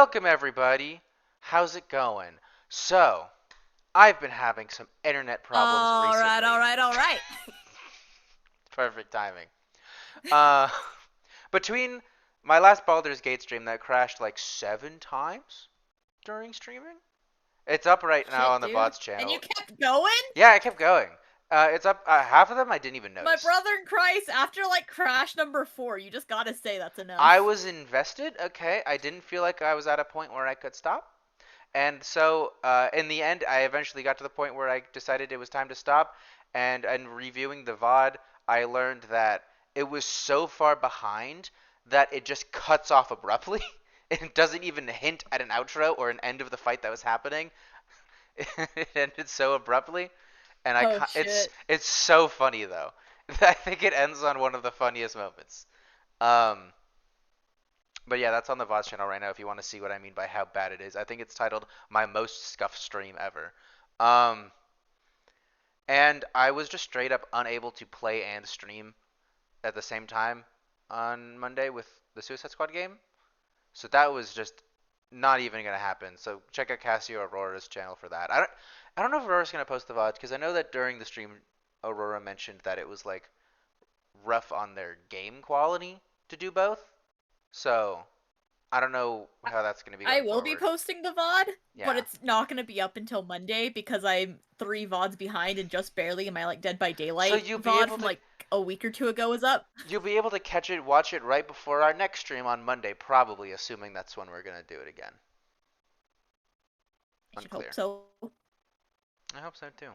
Welcome, everybody. How's it going? So, I've been having some internet problems All right, all recently. right, all right. Perfect timing. Uh, between my last Baldur's Gate stream that crashed like 7 times during streaming, it's up right now Shit, on the dude. Vods And you channel. kept going? Yeah, it kept going. It's up. Half of them I didn't even My notice. brother in Christ, after like crash number 4, you just gotta say that's I enough. was invested. Okay, I didn't feel like I was at a point where I could stop. And so, in the end, I eventually got to the point where I decided it was time to stop. And in reviewing the VOD, I learned that it was so far behind that it just cuts off abruptly. It doesn't even hint at an outro or an end of the fight that was happening. It ended so abruptly, and Oh it's shit. so funny though. I think it ends on one of the funniest moments. Um, but yeah, that's on the Vods channel right now if you want to see what I mean by how bad it is. I think it's titled My Most Scuffed Stream Ever. Um, and I was just straight up unable to play and stream at the same time on Monday with the Suicide Squad game. So that was just not even gonna happen. So check out Casio Aurora's channel for that. I don't know if Aurora's gonna post the VOD because I know that during the stream Aurora mentioned that it was like rough on their game quality to do both. So I don't know I how that's going to be I going will be forward. posting the VOD, but Yeah. it's not gonna be up until Monday because I'm 3 VODs behind and just barely in my like Dead by So Daylight you'll be VOD able from to like a week or two ago is up. catch it, watch it right before our next stream on Monday, probably assuming that's when we're going to do it again. I should hope Unclear. so. I hope so too.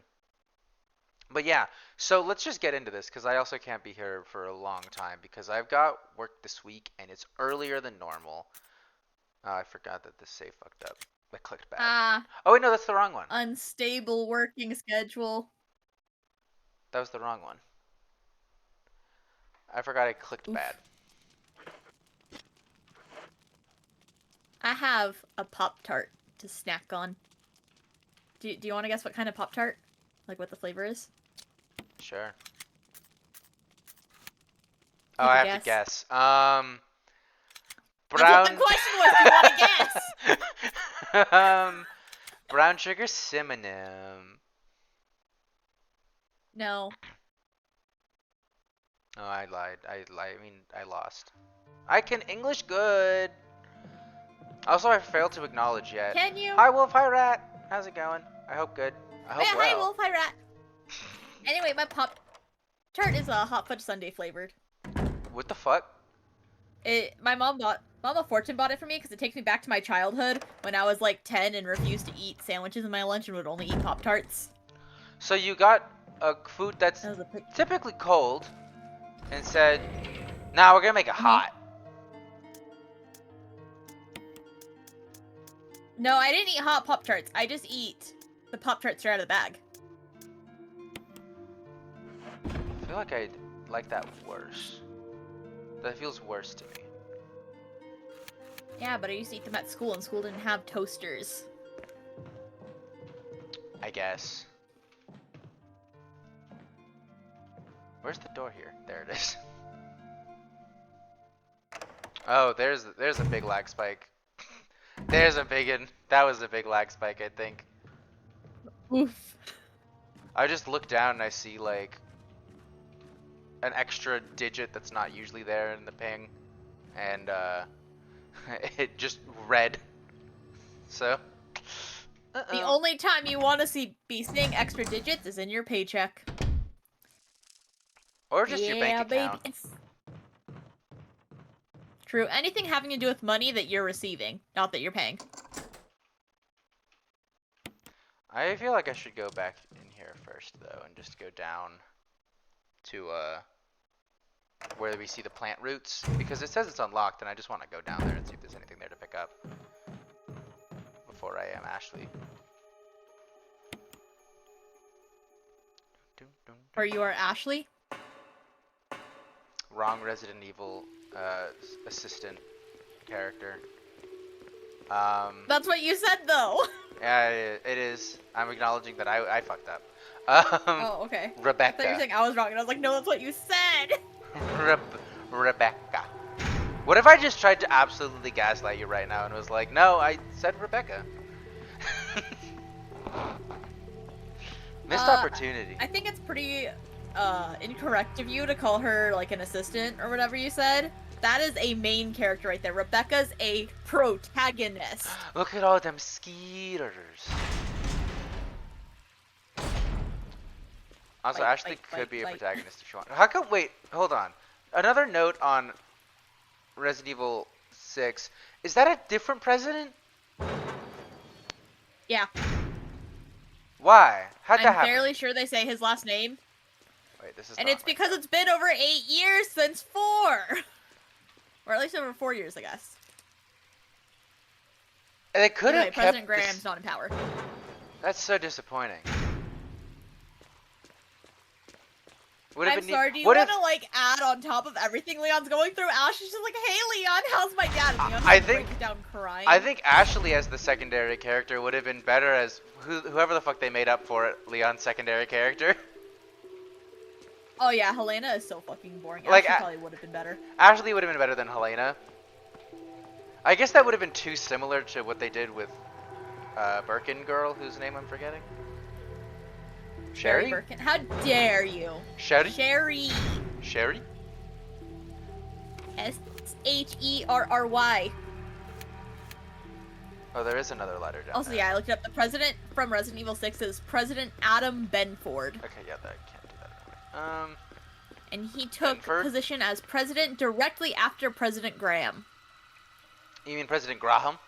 But yeah, so let's just get into this because I also can't be here for a long time because I've got work this week and it's earlier than normal. Oh, I forgot that this save fucked up. I clicked bad. Ah, Oh wait, no, that's the wrong one. unstable working schedule. That was the wrong one. I forgot I clicked bad. Oof. I have a Pop Tart to snack on. Do you want to guess what kind of Pop Tart? Like what the flavor is? Sure. Oh, Take I a have to guess. guess. That's what the Brown. question was. Do you want to guess? Brown sugar cinnamon. No. Oh, I lied. I lied. I mean, I lost. I can English good. Also, I failed to acknowledge yet. Can you? Hi, Wolf. Hi, Rat. How's it going? I hope good. I Oh yeah, hope hi well. Wolf, hi Rat. Anyway, my Pop Tart is a hot fudge sundae flavored. What the fuck? My Mama Fortune bought it for me because it takes me back to my childhood when I was like 10 and refused to eat sandwiches in my lunch and would only eat Pop Tarts. So you got a food that's That was a pic- typically cold and said, "Nah, we're gonna make it Mhm. hot." No, I didn't eat hot Pop Tarts. I just eat the Pop Tarts straight out of the bag. I feel like I'd like that worse. That feels worse to me. Yeah, but I used to eat them at school, and school didn't have toasters. I guess. Where's the door here? There it is. Oh, there's a big lag spike. There's a big one. That was a big lag spike, I think. Oof. I just look down and I see like an extra digit that's not usually there in the ping, and it just red. So. The Uh-oh. only time you want to be seeing extra digits is in your paycheck. Or just your bank Yeah, baby. account. True. Anything having to do with money that you're receiving, not that you're paying. I feel like I should go back in here first though and just go down to where we see the plant roots because it says it's unlocked and I just want to go down there and see if there's anything there to pick up before I am Ashley. Or you are Ashley? Wrong Resident Evil assistant character. That's what you said, though. Yeah, it is. I'm acknowledging that I fucked up. Oh, okay. Rebecca. I thought you were saying I was wrong, and I was like, no, that's what you said. Rebecca. What if I just tried to absolutely gaslight you right now and was like, no, I said Rebecca. Missed opportunity. I think it's pretty incorrect of you to call her like an assistant or whatever you said. That is a main character right there. Rebecca's a protagonist. Look at all them skeeters. Also, Ashley could be a protagonist if she wants. How come? Wait, hold on. Another note on Resident Evil 6. Is that a different president? Yeah. Why? How'd that happen? I'm fairly sure they say his last name. Wait, this is. And it's because it's been over 8 years since 4. Or at least over 4 years, I guess. And they could have kept President Graham's not in power. That's so disappointing. I'm sorry, do you want to, like, add on top of everything Leon's going through? Ash is just like, hey, Leon, how's my dad? And Leon's breaks down crying. I think Ashley as the secondary character would have been better as whoever the fuck they made up for it, Leon's secondary character. Oh yeah, Helena is so fucking boring. Like, Ashley probably would have been better. Ashley would have been better than Helena. I guess that would have been too similar to what they did with Birkin girl, whose name I'm forgetting. Sherry? Birkin. How dare you? Sherry? Sherry. Sherry? Sherry. Oh, there is another letter down also, there. yeah, I looked it up. The president from Resident Evil 6 is President Allem Benford. Okay, yeah, that can't do that. And he took Benford? position as president directly after President Graham. You mean President Graham?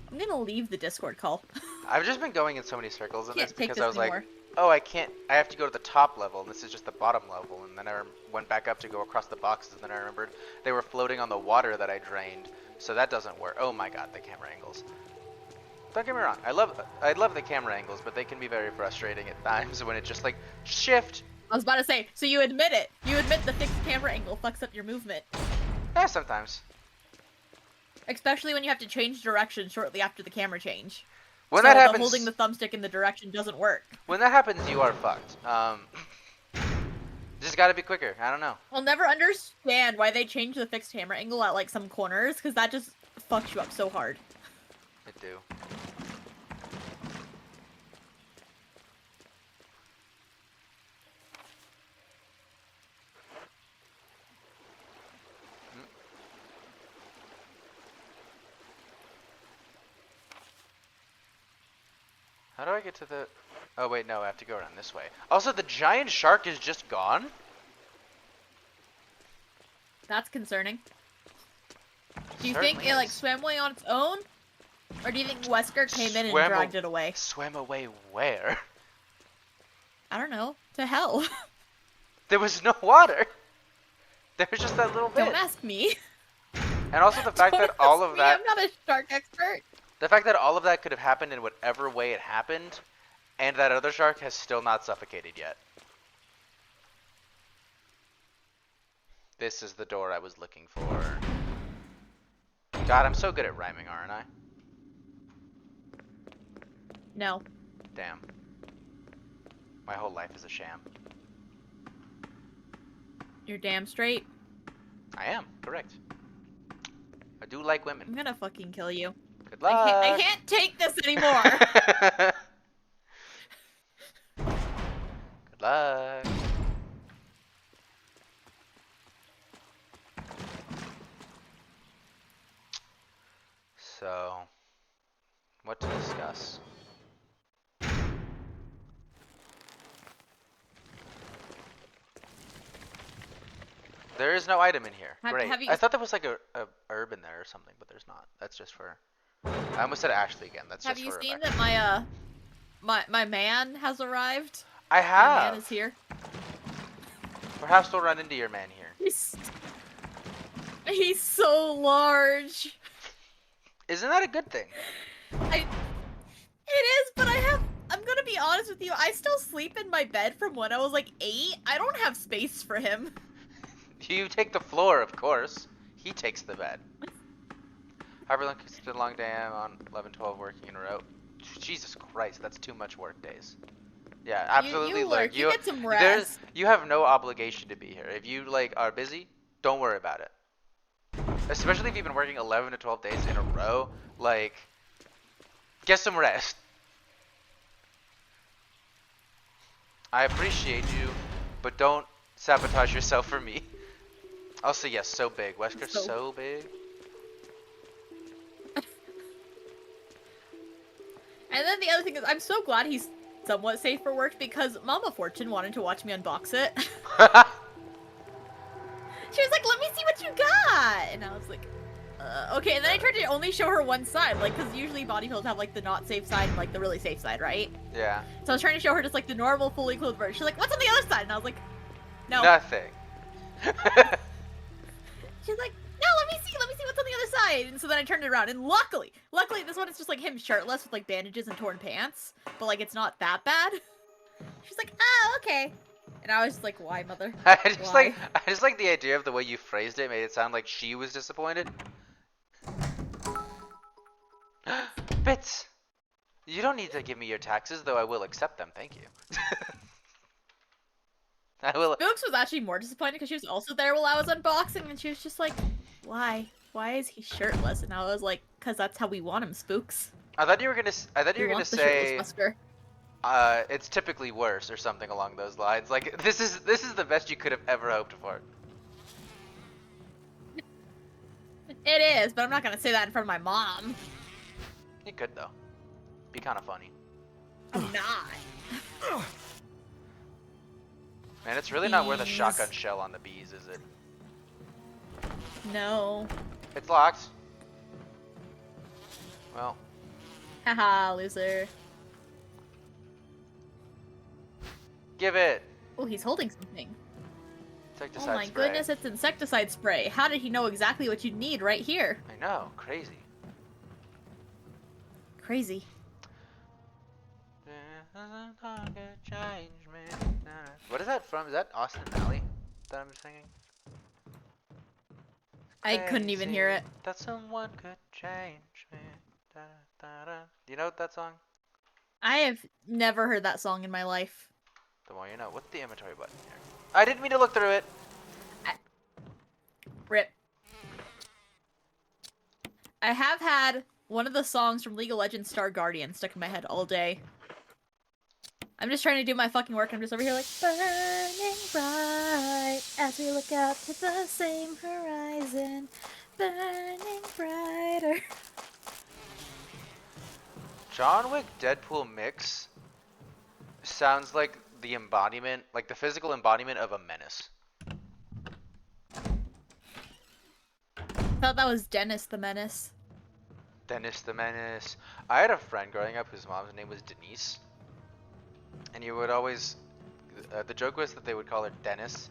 I'm gonna leave the Discord call. I've just been going in so many circles in this because I was anymore. like, oh, I have to go to the top level, and this is just the bottom level. And then I went back up to go across the boxes, and then I remembered they were floating on the water that I drained, so that doesn't work. Oh my god, the camera angles. Don't get me wrong, I love the camera angles, but they can be very frustrating at times when it's just like, shift. I was about to say, so you admit it. You admit the fixed camera angle fucks up your movement. Yeah, sometimes. Especially when you have to change direction shortly after the camera change. When that happens, holding the thumbstick in the direction doesn't work. When that happens, you are fucked. Just gotta be quicker. I don't know. I'll never understand why they change the fixed camera angle at like some corners, because that just fucks you up so hard. It do. How do I get to the... Oh, wait, no, I have to go around this way. Also, the giant shark is just gone? That's concerning. Do you think it, like, swam away on its own? Or do you think Wesker came in and dragged it away? Swam away where? I don't know. To hell. There was no water. There was just that little bit. Don't ask me. And also the fact that all of that... I'm not a shark expert. The fact that all of that could have happened in whatever way it happened, and that other shark has still not suffocated yet. This is the door I was looking for. God, I'm so good at rhyming, aren't I? No. Damn. My whole life is a sham. You're damn straight. I am, correct. I do like women. I'm gonna fucking kill you. Good luck. I can't take this anymore. Good luck. So, what to discuss? There is no item in here. Great. I thought there was like a herb in there or something, but there's not. That's just for... I almost said Ashley again. That's just for Have you seen Rebecca. that my man has arrived? I have. My man is here. Perhaps we'll run into your man here. He's so large. Isn't that a good thing? It is, but I'm gonna be honest with you, I still sleep in my bed from when I was like 8. I don't have space for him. You take the floor, of course. He takes the bed. Hyperlink is a long day on 11-12 working in a row. Jesus Christ, that's too much work days. Yeah, absolutely You lurk. work. You get some There's rest. you have no obligation to be here. If you like are busy, don't worry about it. Especially if you've been working 11 to 12 days in a row, like get some rest. I appreciate you, but don't sabotage yourself for me. Also, yes, so big. Wesker's So so big. And then the other thing is, I'm so glad he's somewhat safe for work because Mama Fortune wanted to watch me unbox it. She was like, "Let me see what you got," and I was like, "Okay." And then I tried to only show her one side, like, because usually body pills have like the not safe side and like the really safe side, right? Yeah. So I was trying to show her just like the normal, fully clothed version. She's like, "What's on the other side?" And I was like, "No." Nothing. She's like, "No, let me see what's on the other side." And so then I turned it around, and luckily, this one is just like him shirtless with like bandages and torn pants, but like it's not that bad. She's like, "Oh, okay." And I was just like, "Why, mother? Why?" I just like the idea of the way you phrased it. Made it sound like she was disappointed. Bits. You don't need to give me your taxes, though I will accept them. Thank you. I will. Spooks was actually more disappointed because she was also there while I was unboxing, and she was just like, "Why? Why is he shirtless?" And I was like, "Cause that's how we want him, Spooks. I thought you were gonna. I thought you We were gonna want the shirtless say. Wesker." It's typically worse or something along those lines. Like this is the best you could have ever hoped for. It is, but I'm not gonna say that in front of my mom. You could though. Be kind of funny. I'm not. Man, it's really not worth a Bees. shotgun shell on the bees, is it? No. It's locked. Well, Haha, loser. give it. Oh, he's holding something. Insecticide Oh my spray. goodness, it's insecticide spray. How did he know exactly what you need right here? I know, crazy. Crazy. What is that from? Is that Austin Alley that I'm singing? I couldn't even hear it. That someone could change me. Da, da, da. Do you know that song? I have never heard that song in my life. The more you know. What's the inventory button here? I didn't mean to look through it. Rip. I have had one of the songs from League of Legends Star Guardian stuck in my head all day. I'm just trying to do my fucking work. I'm just over here like, burning bright as we look out to the same horizon. Burning brighter. John Wick Deadpool mix sounds like the embodiment, like the physical embodiment of a menace. I thought that was Dennis the Menace. Dennis the Menace. I had a friend growing up whose mom's name was Denise. And you would always, the joke was that they would call her Dennis,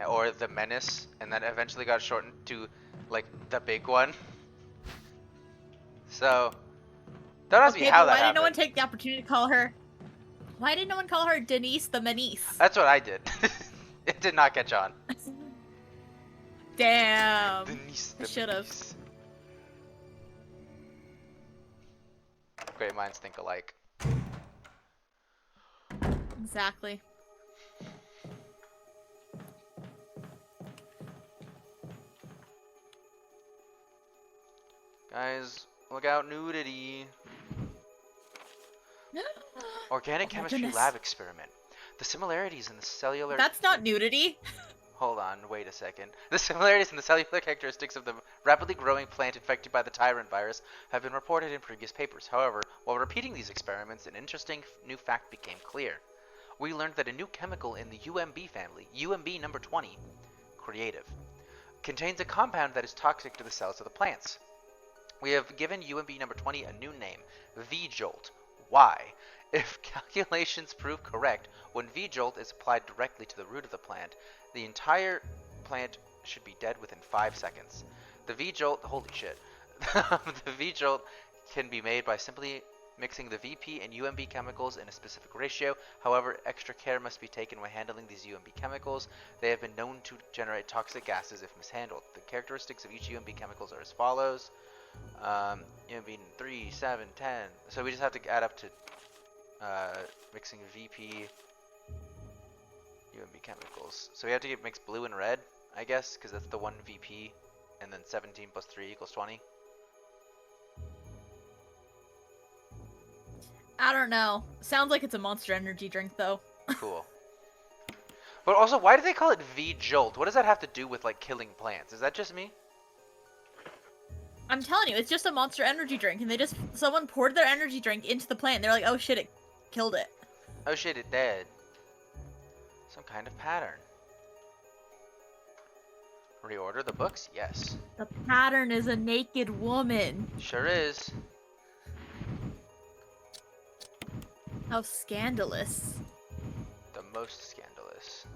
or the Menace, and then eventually got shortened to, like, the big one. So, don't ask me how that why didn't happened. no one take the opportunity to call her? Why did no one call her Denise the Menace? That's what I did. It did not catch on. Damn. Denise the I should've. Menace. Great minds think alike. Exactly. Guys, look out, nudity. Organic chemistry goodness. lab experiment. The similarities in the cellular... That's not nudity. Hold on, wait a second. The similarities in the cellular characteristics of the rapidly growing plant infected by the tyrant virus have been reported in previous papers. However, while repeating these experiments, an interesting new fact became clear. We learned that a new chemical in the UMB family, UMB number 20, creative, contains a compound that is toxic to the cells of the plants. We have given UMB number 20 a new name, V-Jolt. Why? If calculations prove correct, when V-Jolt is applied directly to the root of the plant, the entire plant should be dead within 5 seconds. The V-Jolt, holy shit, the V-Jolt can be made by simply mixing the VP and UMB chemicals in a specific ratio. However, extra care must be taken when handling these UMB chemicals. They have been known to generate toxic gases if mishandled. The characteristics of each UMB chemicals are as follows. UMB 3, 7, 10. So we just have to add up to Mixing VP, UMB chemicals. So we have to mix blue and red, I guess, because that's the one VP, and then 17 plus 3 equals 20. I don't know. Sounds like it's a Monster Energy drink, though. Cool. But also, why do they call it V-Jolt? What does that have to do with, like, killing plants? Is that just me? I'm telling you, it's just a Monster Energy drink, and someone poured their energy drink into the plant, and they're like, oh shit, it killed it. Oh shit, it did. Some kind of pattern. Reorder the books? Yes. The pattern is a naked woman. Sure is. How scandalous. The most scandalous.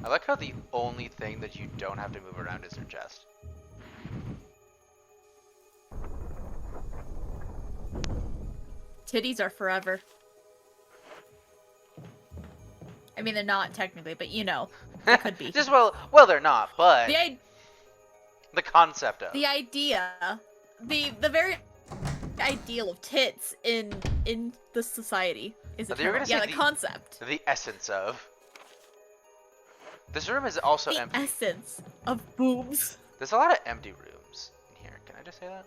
I like how the only thing that you don't have to move around is your chest. Titties are forever. I mean, they're not technically, but you know, they could be. Just well, they're not, but the concept of the idea, the very ideal of tits in the society is eternal. Yeah, the concept. The essence of. This room is also the empty. The essence of boobs. There's a lot of empty rooms in here. Can I just say that?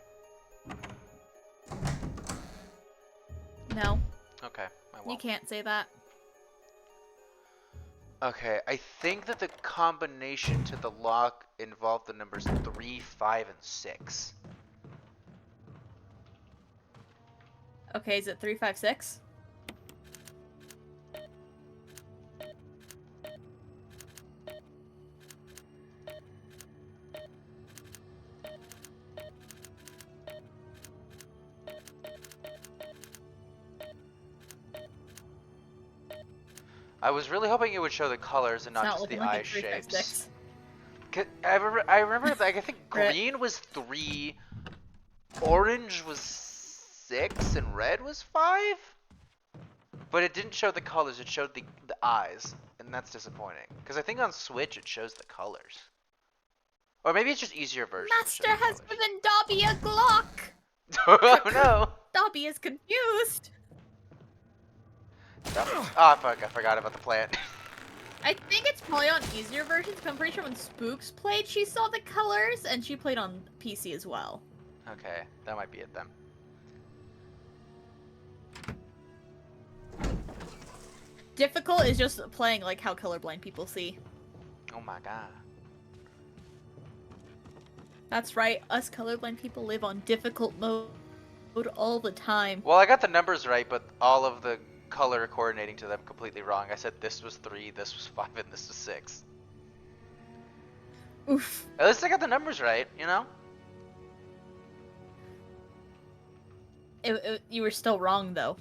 No. Okay, I won't. You can't say that. Okay, I think that the combination to the lock involved the numbers 3, 5, and 6. Okay, is it 3, 5, 6? I was really hoping it would show the colors and not just the eye shapes. I remember like, I think green was 3, orange was 6, and red was 5? But it didn't show the colors, it showed the eyes, and that's disappointing. Because I think on Switch it shows the colors. Or maybe it's just easier version. Master has given Dobby a Glock! Oh no! Dobby is confused! Oh fuck, I forgot about the plant. I think it's probably on easier versions, but I'm pretty sure when Spooks played, she saw the colors, and she played on PC as well. Okay, that might be it then. Difficult is just playing like how colorblind people see. Oh my god. That's right, us colorblind people live on difficult mode all the time. Well, I got the numbers right, but all of the color coordinating to them completely wrong. I said this was 3, this was 5, and this was 6. Oof. At least I got the numbers right, you know? You were still wrong, though.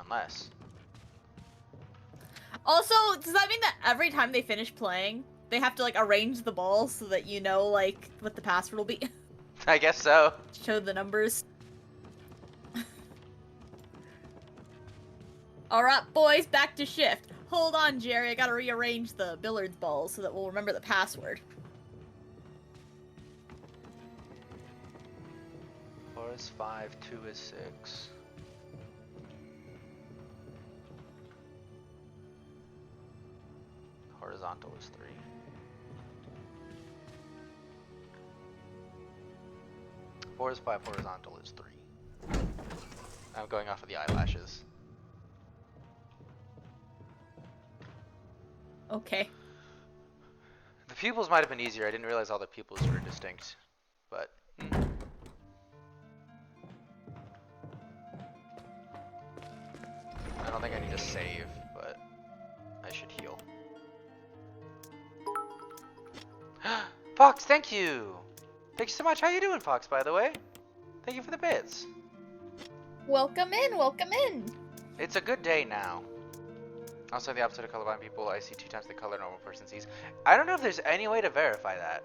Unless. Also, does that mean that every time they finish playing, they have to, like, arrange the balls so that you know, like, what the password will be? I guess so. Show the numbers. Alright, boys, back to shift. Hold on, Jerry, I gotta rearrange the billiards balls so that we'll remember the password. 4 is 5, 2 is 6. Horizontal is 3. Four is 5, horizontal is 3. I'm going off of the eyelashes. Okay. The pupils might have been easier. I didn't realize all the pupils were distinct, but. I don't think I need to save, but I should heal. Fox, thank you! Thank you so much. How you doing, Fox, by the way? Thank you for the bits. Welcome in, welcome in! It's a good day now. Also, the opposite of colorblind people, I see 2 times the color a normal person sees. I don't know if there's any way to verify that.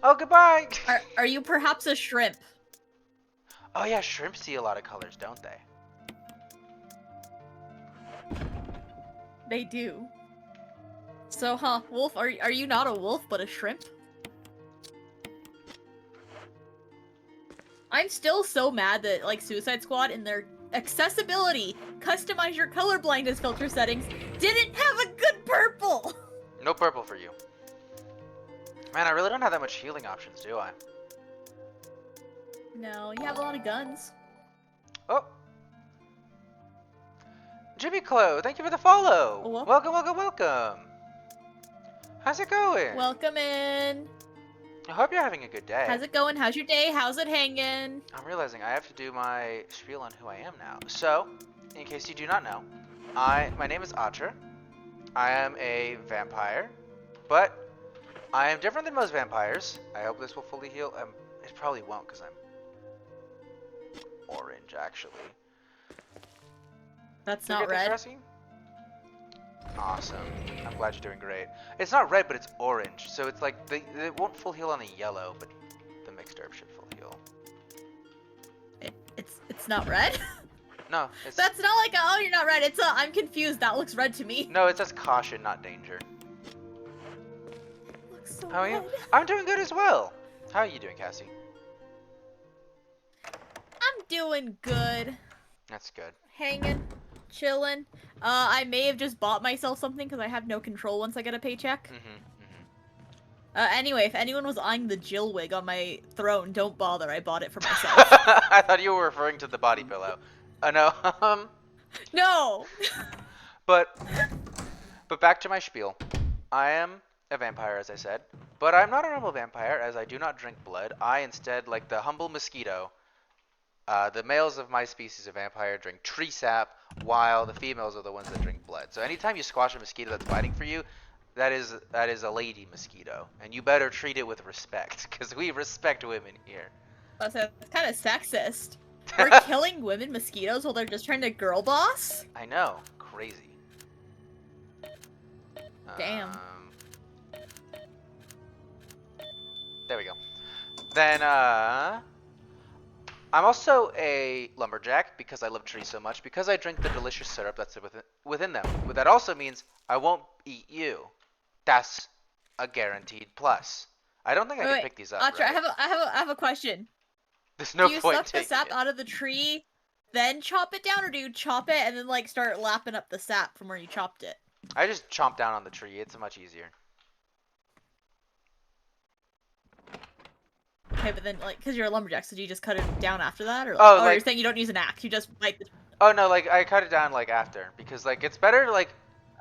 Oh, goodbye! Are you perhaps a shrimp? Oh yeah, shrimp see a lot of colors, don't they? They do. So, wolf, are you not a wolf, but a shrimp? I'm still so mad that, like, Suicide Squad in their accessibility, customize your color blindness filter settings, didn't have a good purple! No purple for you. Man, I really don't have that much healing options, do I? No, you have a lot of guns. Oh! Jimmy Clo, thank you for the follow! Oh, well. Welcome, welcome, welcome! How's it going? Welcome in! I hope you're having a good day. How's it going? How's your day? How's it hanging? I'm realizing I have to do my spiel on who I am now. So, in case you do not know, my name is Acer. I am a vampire, but I am different than most vampires. I hope this will fully heal. It probably won't because I'm orange, actually. That's Did you not get this, red. Ressie? Awesome. I'm glad you're doing great. It's not red, but it's orange. So it's like, it won't full heal on the yellow, but the mixed herb should full heal. It's not red? No, it's... That's not like, oh, you're not red. It's I'm confused. That looks red to me. No, it says caution, not danger. Looks so How are you? red. I'm doing good as well. How are you doing, Cassie? I'm doing good. That's good. Hanging. Chilling. I may have just bought myself something because I have no control once I get a paycheck. Anyway, if anyone was eyeing the Jill wig on my throne, don't bother. I bought it for myself. I thought you were referring to the body pillow. No. No! But back to my spiel. I am a vampire, as I said, but I'm not a normal vampire, as I do not drink blood. I instead, like the humble mosquito, the males of my species of vampire drink tree sap, while the females are the ones that drink blood. So anytime you squash a mosquito that's fighting for you, that is a lady mosquito, and you better treat it with respect, because we respect women here. That's kind of sexist. We're killing women mosquitoes while they're just trying to girl boss? I know, crazy. Damn. There we go. Then, I'm also a lumberjack because I love trees so much, because I drink the delicious syrup that's within them. But that also means I won't eat you. That's a guaranteed plus. I don't think I can pick these up. Atra, right? I have a question. There's no do you point suck the taking sap it. out of the tree, then chop it down, or do you chop it and then like start lapping up the sap from where you chopped it? I just chomp down on the tree. It's much easier. Okay, but then like, cause you're a lumberjack, so do you just cut it down after that, or Oh, or like- you're saying you don't use an axe, you just bite the... Oh no, like I cut it down like after, because like it's better like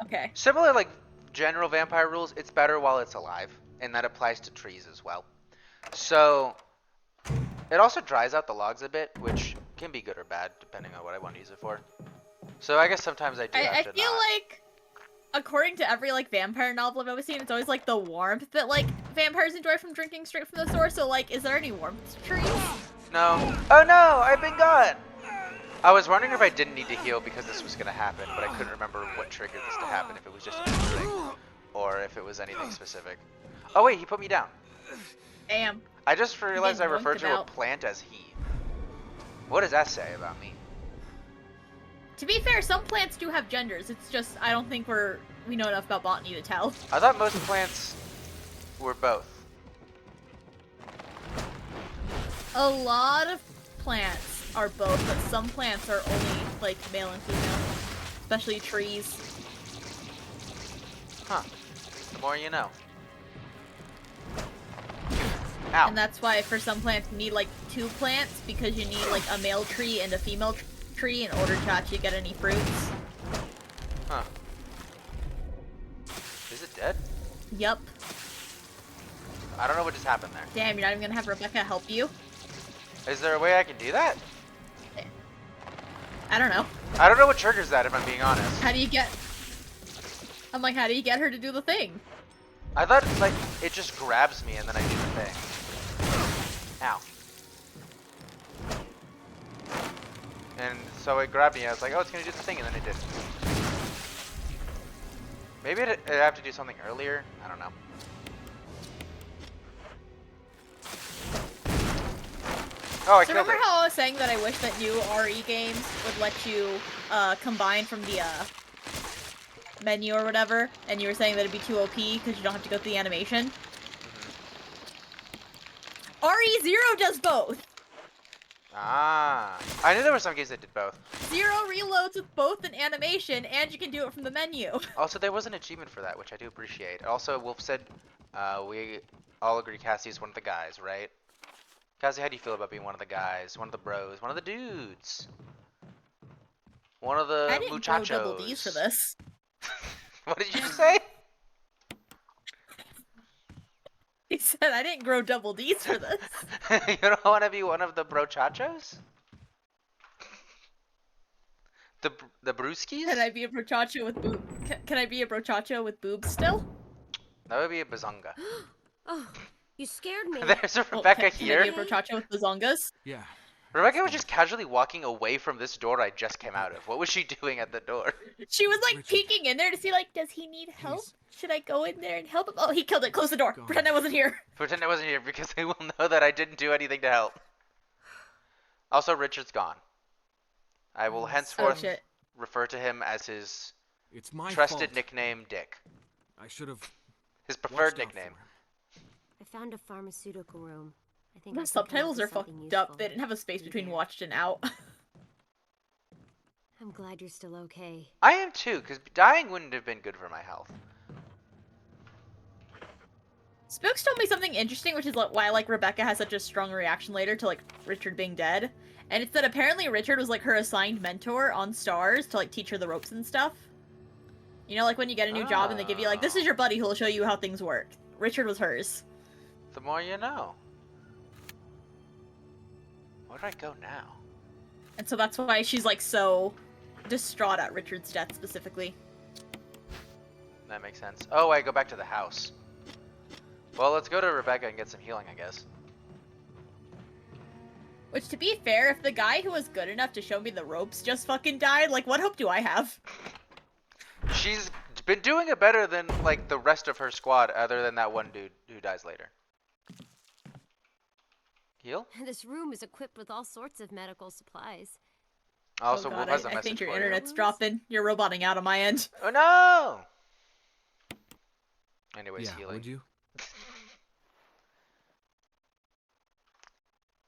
Okay. similar like general vampire rules. It's better while it's alive, and that applies to trees as well. So it also dries out the logs a bit, which can be good or bad depending on what I want to use it for. So I guess sometimes I do I have to feel not. like, according to every like vampire novel I've ever seen, it's always like the warmth that like vampires enjoy from drinking straight from the source. So like, is there any warmth to trees? No. Oh no, I've been gone. I was wondering if I didn't need to heal because this was gonna happen, but I couldn't remember what triggered this to happen. If it was just a new thing, or if it was anything specific. Oh wait, he put me down. Damn. I just realized I getting referred yoinked to a about. plant as he. What does that say about me? To be fair, some plants do have genders. It's just I don't think we know enough about botany to tell. I thought most plants were both. A lot of plants are both, but some plants are only like male and female, especially trees. Huh. The more you know. Ow. And that's why for some plants you need like 2 plants, because you need like a male tree and a female tree in order to actually get any fruits. Huh. Is it dead? Yup. I don't know what just happened there. Damn, you're not even gonna have Rebecca help you? Is there a way I can do that? I don't know. I don't know what triggers that, if I'm being honest. How do you get... I'm like, how do you get her to do the thing? I thought like it just grabs me and then I do the thing. Ow. And so it grabbed me. I was like, oh, it's gonna do the thing, and then it didn't. Maybe I have to do something earlier. I don't know. Oh, I So killed remember it. how I was saying that I wish that new RE games would let you combine from the menu or whatever, and you were saying that it'd be too OP because you don't have to go through the animation? RE0 does both! Ah. I knew there were some games that did both. 0 reloads with both an animation, and you can do it from the menu. Also, there was an achievement for that, which I do appreciate. Also, Wolf said we all agree Cassie's one of the guys, right? Cassie, how do you feel about being one of the guys, one of the bros, one of the dudes? One of the I didn't grow double muchachos. D's for this. What did you just say? He said I didn't grow double D's for this. You don't want to be one of the brochachos? The brewskis? Can I be a brochacho with boob? Can I be a brochacho with boobs still? That would be a bazonga. Oh, you scared me. There's a Well, Rebecca can here. I be a brochacho with bazongas? Yeah. Rebecca was just casually walking away from this door I just came out of. What was she doing at the door? She was like Richard. peeking in there to see like, does he need help? Please. Should I go in there and help him? Oh, he killed it. Close the door. God. Pretend I wasn't here. Pretend I wasn't here because they will know that I didn't do anything to help. Also, Richard's gone. I will Oh henceforth shit. refer to him as his It's my trusted fault. nickname, Dick. I should have His preferred watched out nickname. for him. I found a pharmaceutical room. I think The I can come up subtitles with are something fucked up. useful. They didn't have a space Be between there. watched and out. I'm glad you're still okay. I am too, because dying wouldn't have been good for my health. Spooks told me something interesting, which is why like Rebecca has such a strong reaction later to like Richard being dead. And it's that apparently Richard was like her assigned mentor on Stars to like teach her the ropes and stuff. You know, like when you get a new job and they give you like, this is your buddy who will show you how things work. Richard was hers. The more you know. Where do I go now? And so that's why she's like so distraught at Richard's death specifically. That makes sense. Oh, I go back to the house. Well, let's go to Rebecca and get some healing, I guess. Which, to be fair, if the guy who was good enough to show me the ropes just fucking died, like, what hope do I have? She's been doing it better than, like, the rest of her squad, other than that one dude who dies later. Heal? This room is equipped with all sorts of medical supplies. Also, oh god, Wolf has a I message think your for internet's you. dropping. You're roboting out on my end. you. Oh, no! Anyways, Yeah, healing. would you?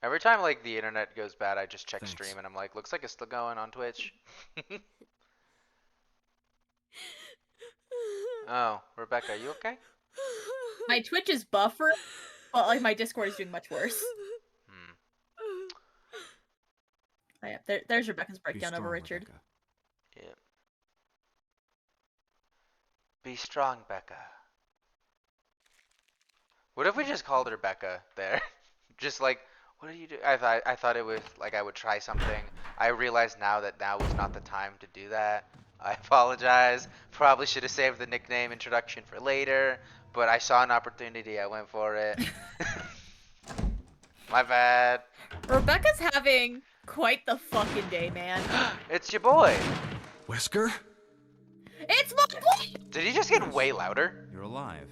Every time, like, the internet goes bad, I just check Thanks. stream, and I'm like, looks like it's still going on Twitch. Oh, Rebecca, are you okay? My Twitch is buffer, but like my Discord is doing much worse. Hmm. Oh, yeah, there's Rebecca's Be breakdown over strong, Richard. Rebecca. Yeah. Be strong, Becca. What if we just called her Becca there? Just like, what do you do? I thought it was like I would try something. I realize now that now was not the time to do that. I apologize. Probably should have saved the nickname introduction for later, but I saw an opportunity. I went for it. My bad. Rebecca's having quite the fucking day, man. It's your boy. Wesker? It's my boy! Did he just get way louder? You're alive.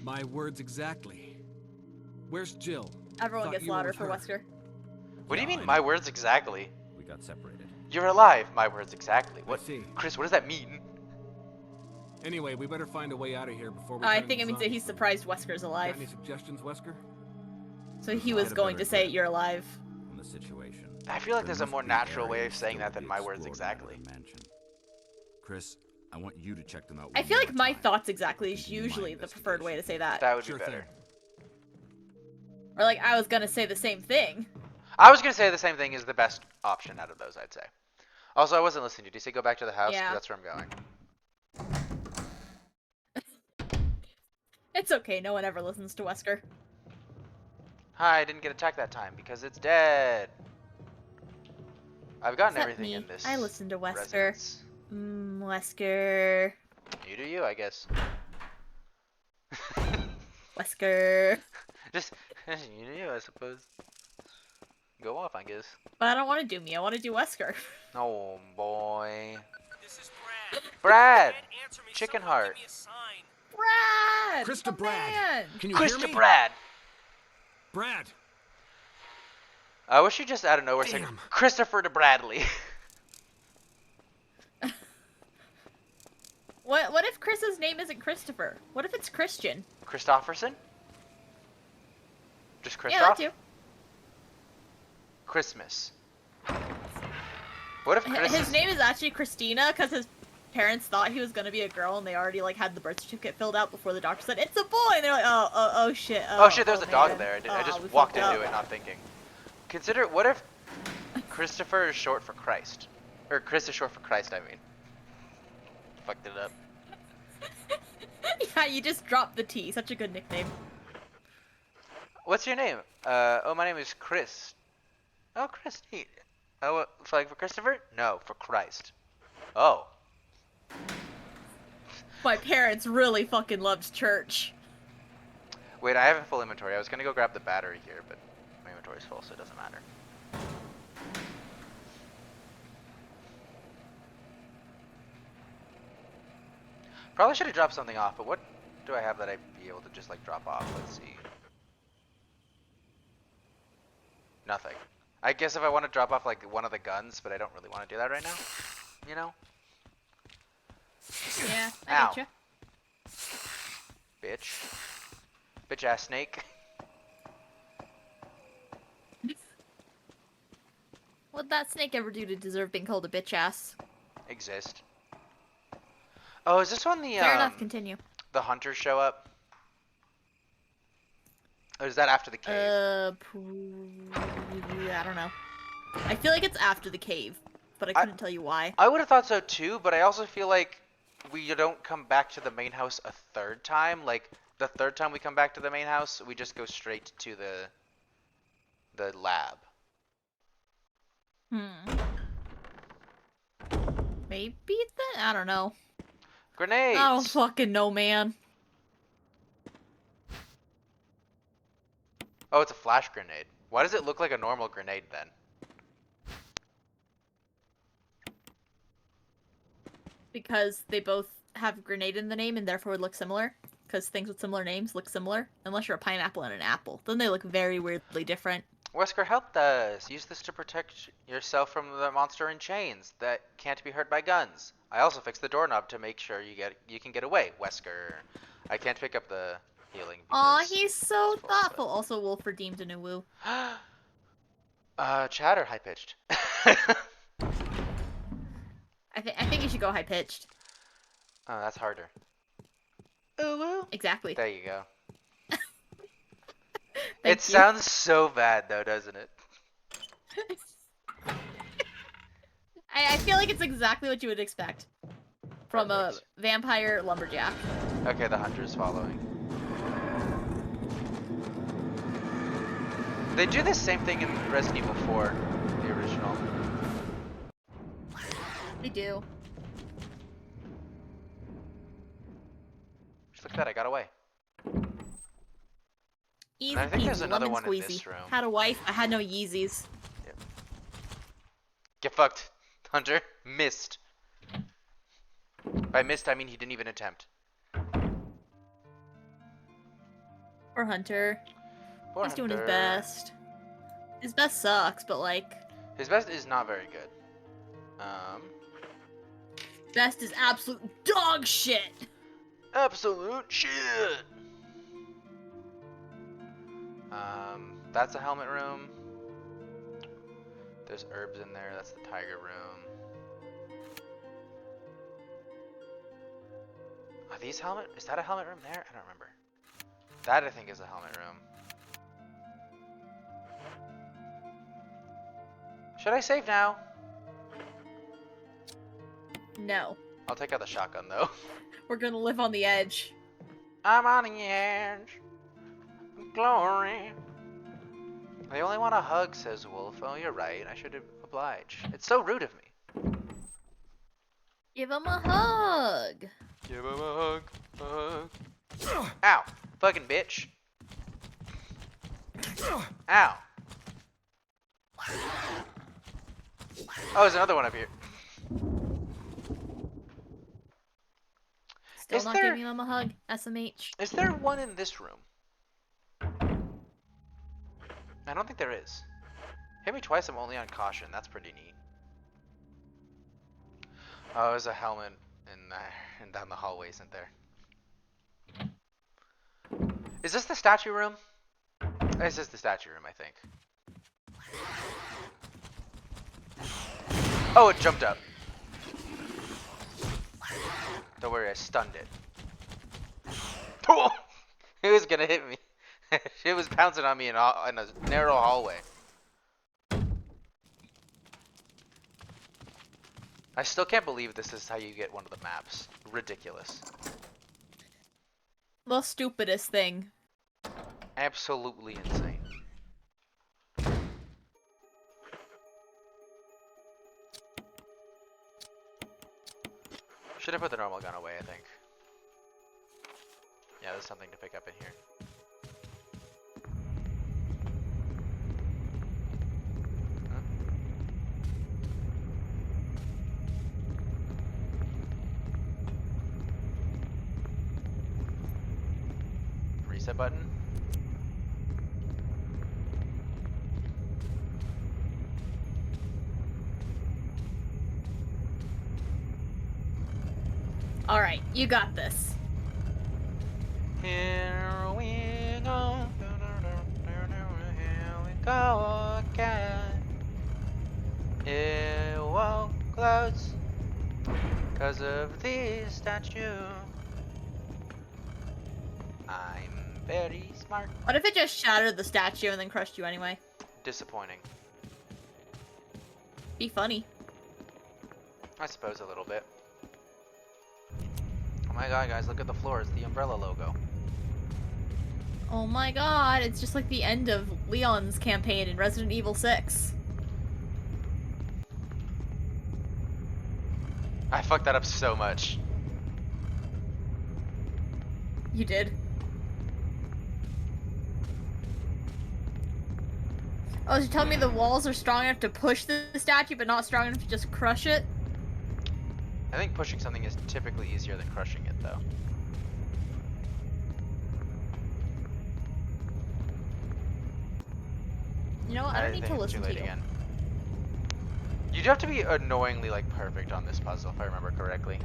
My words exactly. Where's Jill? Everyone Thought gets you were louder with for her. Wesker. What do you Yeah, mean, I my know. words exactly? We got separated. You're alive. My words exactly. What? see. Chris, what does that mean? Anyway, we better find a way out of here before we I turn think it into means that he's zombies. surprised Wesker's Got alive. any suggestions, Wesker? So he I was had a going better to say, grip you're alive. On the situation. I feel like There there's a must more be natural way of areas saying still that to than be my words explored out of exactly. the mansion. Chris, I want you to check them out. I one feel more like my time. thoughts exactly is Continue my usually the preferred way to say that. That would Sure be better. thing. Or like, I was gonna say the same thing. I was gonna say the same thing is the best option out of those, I'd say. Also, I wasn't listening to you. Did you say go back to the house? 'Cause Yeah. That's where I'm going. It's okay, no one ever listens to Wesker. Hi, I didn't get attacked that time because it's dead. I've gotten Except everything me. in this. I listen to Wesker. residence. Wesker. You do you, I guess. Wesker. Just you do you, I suppose. Go off, I guess. But I don't want to do me, I want to do Wesker. Oh boy. This is Brad. Brad! Can't answer me. Chicken Someone heart. give me a sign. Brad! Krista my Brad. man! Can you hear Krista me? Brad! Brad! I wish you just out of nowhere said Damn. Christopher to Bradley. What if Chris's name isn't Christopher? What if it's Christian? Christofferson? Just Christoph? Yeah, that too. Christmas. What if Chris His name is actually Christina because his parents thought he was gonna be a girl and they already like had the birth certificate filled out before the doctor said it's a boy and they're like, oh shit. Oh shit, there's a dog man. there. I just We walked fucked into up. it not thinking. Consider, what if Christopher is short for Christ? Or Chris is short for Christ, I mean. Fucked it up. Yeah, you just dropped the T. Such a good nickname. What's your name? Oh, my name is Chris. Oh, Chris, neat. Oh, for like for Christopher? No, for Christ. Oh. My parents really fucking loved church. Wait, I have a full inventory. I was gonna go grab the battery here, but my inventory's full, so it doesn't matter. Probably should have dropped something off, but what do I have that I'd be able to just like drop off? Let's see. Nothing. I guess if I want to drop off like one of the guns, but I don't really want to do that right now. You know? Yeah, I Ow. getcha. Bitch. Bitch ass snake. What'd that snake ever do to deserve being called a bitch ass? Exist. Oh, is this when the Fair enough, continue. the hunters show up? Or is that after the cave? I don't know. I feel like it's after the cave, but I couldn't tell you why. I would have thought so too, but I also feel like we don't come back to the main house a third time. Like the third time we come back to the main house, we just go straight to the lab. Maybe then? I don't know. Grenades. I don't fucking know, man. Oh, it's a flash grenade. Why does it look like a normal grenade then? Because they both have grenade in the name and therefore would look similar. Because things with similar names look similar. Unless you're a pineapple and an apple. Then they look very weirdly different. Wesker helped us. Use this to protect yourself from the monster in chains that can't be hurt by guns. I also fixed the doorknob to make sure you can get away, Wesker. I can't pick up the healing. Aw, he's so thoughtful. Also, Wolf redeemed a new woo. Chatter high pitched. I think you should go high pitched. Oh, that's harder. Ooh, woo. Exactly. There you go. Thank It you. sounds so bad though, doesn't it? I feel like it's exactly what you would expect from a Perfect. vampire lumberjack. Okay, the hunter's following. They do the same thing in Resident Evil 4, the original. They do. Just look at that, I got away. Easy I think there's peasy, another lemon one in squeezy. this room. Had a wife, I had no Yeezys. Get fucked, Hunter. Missed. By missed, I mean he didn't even attempt. Or Hunter. Poor He's doing his Hunter. best. His best sucks, but like, His best is not very good. best is absolute dog shit. Absolute shit. That's a helmet room. There's herbs in there. That's the tiger room. Are these helmet? Is that a helmet room there? I don't remember. That I think is a helmet room. Should I save now? No. I'll take out the shotgun though. We're gonna live on the edge. I'm on the edge. Glory. They only want a hug, says Wolf. Oh, you're right. I should oblige. It's so rude of me. Give him a hug. Give him a hug. Ow. Fucking bitch. Ow. Oh, there's another one up here. Still Is not there- giving him a hug. SMH. Is there one in this room? I don't think there is. Hit me twice, I'm only on caution. That's pretty neat. Oh, there's a helmet in there, and down the hallway, isn't there? Is this the statue room? This is the statue room, I think. Oh, it jumped up. Don't worry, I stunned it. It was gonna hit me. It was pouncing on me in a narrow hallway. I still can't believe this is how you get one of the maps. Ridiculous. The stupidest thing. Absolutely insane. Should have put the normal gun away, I think. Yeah, there's something to pick up in here. Reset button. Alright, you got this. Here we go. Here we go again. It won't close 'cause of the statue. I'm very smart. What if it just shattered the statue and then crushed you anyway? Disappointing. Be funny. I suppose a little bit. Oh my god, guys, look at the floor. It's the umbrella logo. Oh my god, it's just like the end of Leon's campaign in Resident Evil 6. I fucked that up so much. You did. Oh, so you telling me the walls are strong enough to push the statue, but not strong enough to just crush it? I think pushing something is typically easier than crushing it, though. You know what? I don't need to think it's listen too to late you. again. You'd have to be annoyingly like perfect on this puzzle, if I remember correctly.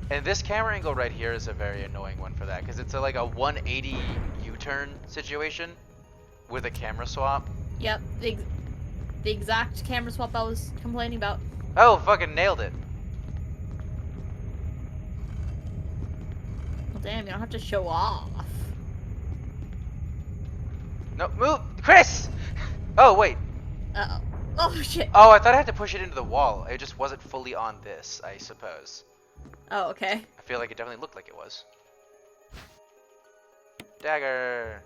And this camera angle right here is a very annoying one for that, because it's like a 180 U-turn situation with a camera swap. Yep, the exact camera swap I was complaining about. Oh, fucking nailed it. Well, damn, you don't have to show off. No, move! Chris! Oh, wait. Uh-oh. Oh, shit. Oh, I thought I had to push it into the wall. It just wasn't fully on this, I suppose. Oh, okay. I feel like it definitely looked like it was. Dagger!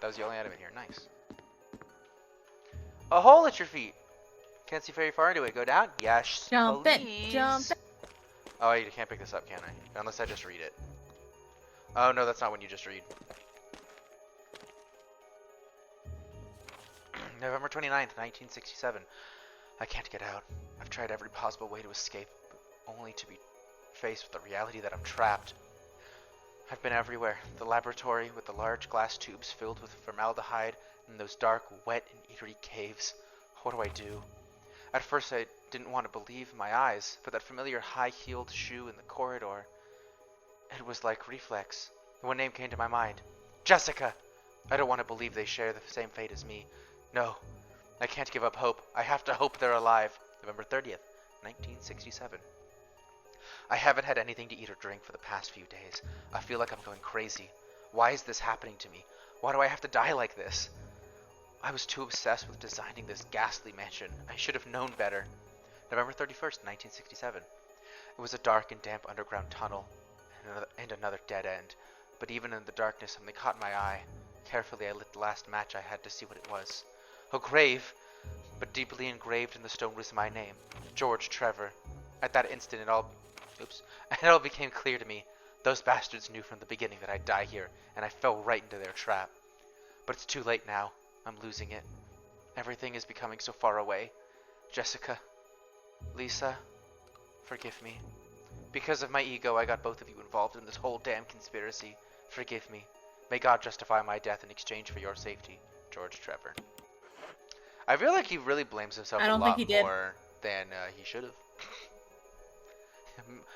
That was the only item in here. Nice. A hole at your feet! Can't see very far into it. Go down? Yes, Jump please. in. Jump in. Oh, you can't pick this up, can I? Unless I just read it. Oh, no, that's not when you just read. November 29th, 1967. I can't get out. I've tried every possible way to escape, but only to be faced with the reality that I'm trapped. I've been everywhere. The laboratory with the large glass tubes filled with formaldehyde and those dark, wet, and eerie caves. What do I do? At first I didn't want to believe my eyes, but that familiar high-heeled shoe in the corridor, it was like reflex. One name came to my mind. Jessica! I don't want to believe they share the same fate as me. No, I can't give up hope. I have to hope they're alive. November 30th, 1967. I haven't had anything to eat or drink for the past few days. I feel like I'm going crazy. Why is this happening to me? Why do I have to die like this? I was too obsessed with designing this ghastly mansion. I should have known better. November 31st, 1967. It was a dark and damp underground tunnel, and another dead end. But even in the darkness, something caught my eye. Carefully, I lit the last match I had to see what it was. A grave! But deeply engraved in the stone was my name, George Trevor. At that instant, it all became clear to me. Those bastards knew from the beginning that I'd die here, and I fell right into their trap. But it's too late now. I'm losing it. Everything is becoming so far away. Jessica, Lisa, forgive me. Because of my ego, I got both of you involved in this whole damn conspiracy. Forgive me. May God justify my death in exchange for your safety. George Trevor. I feel like he really blames himself I a don't think lot he did. more than he should have.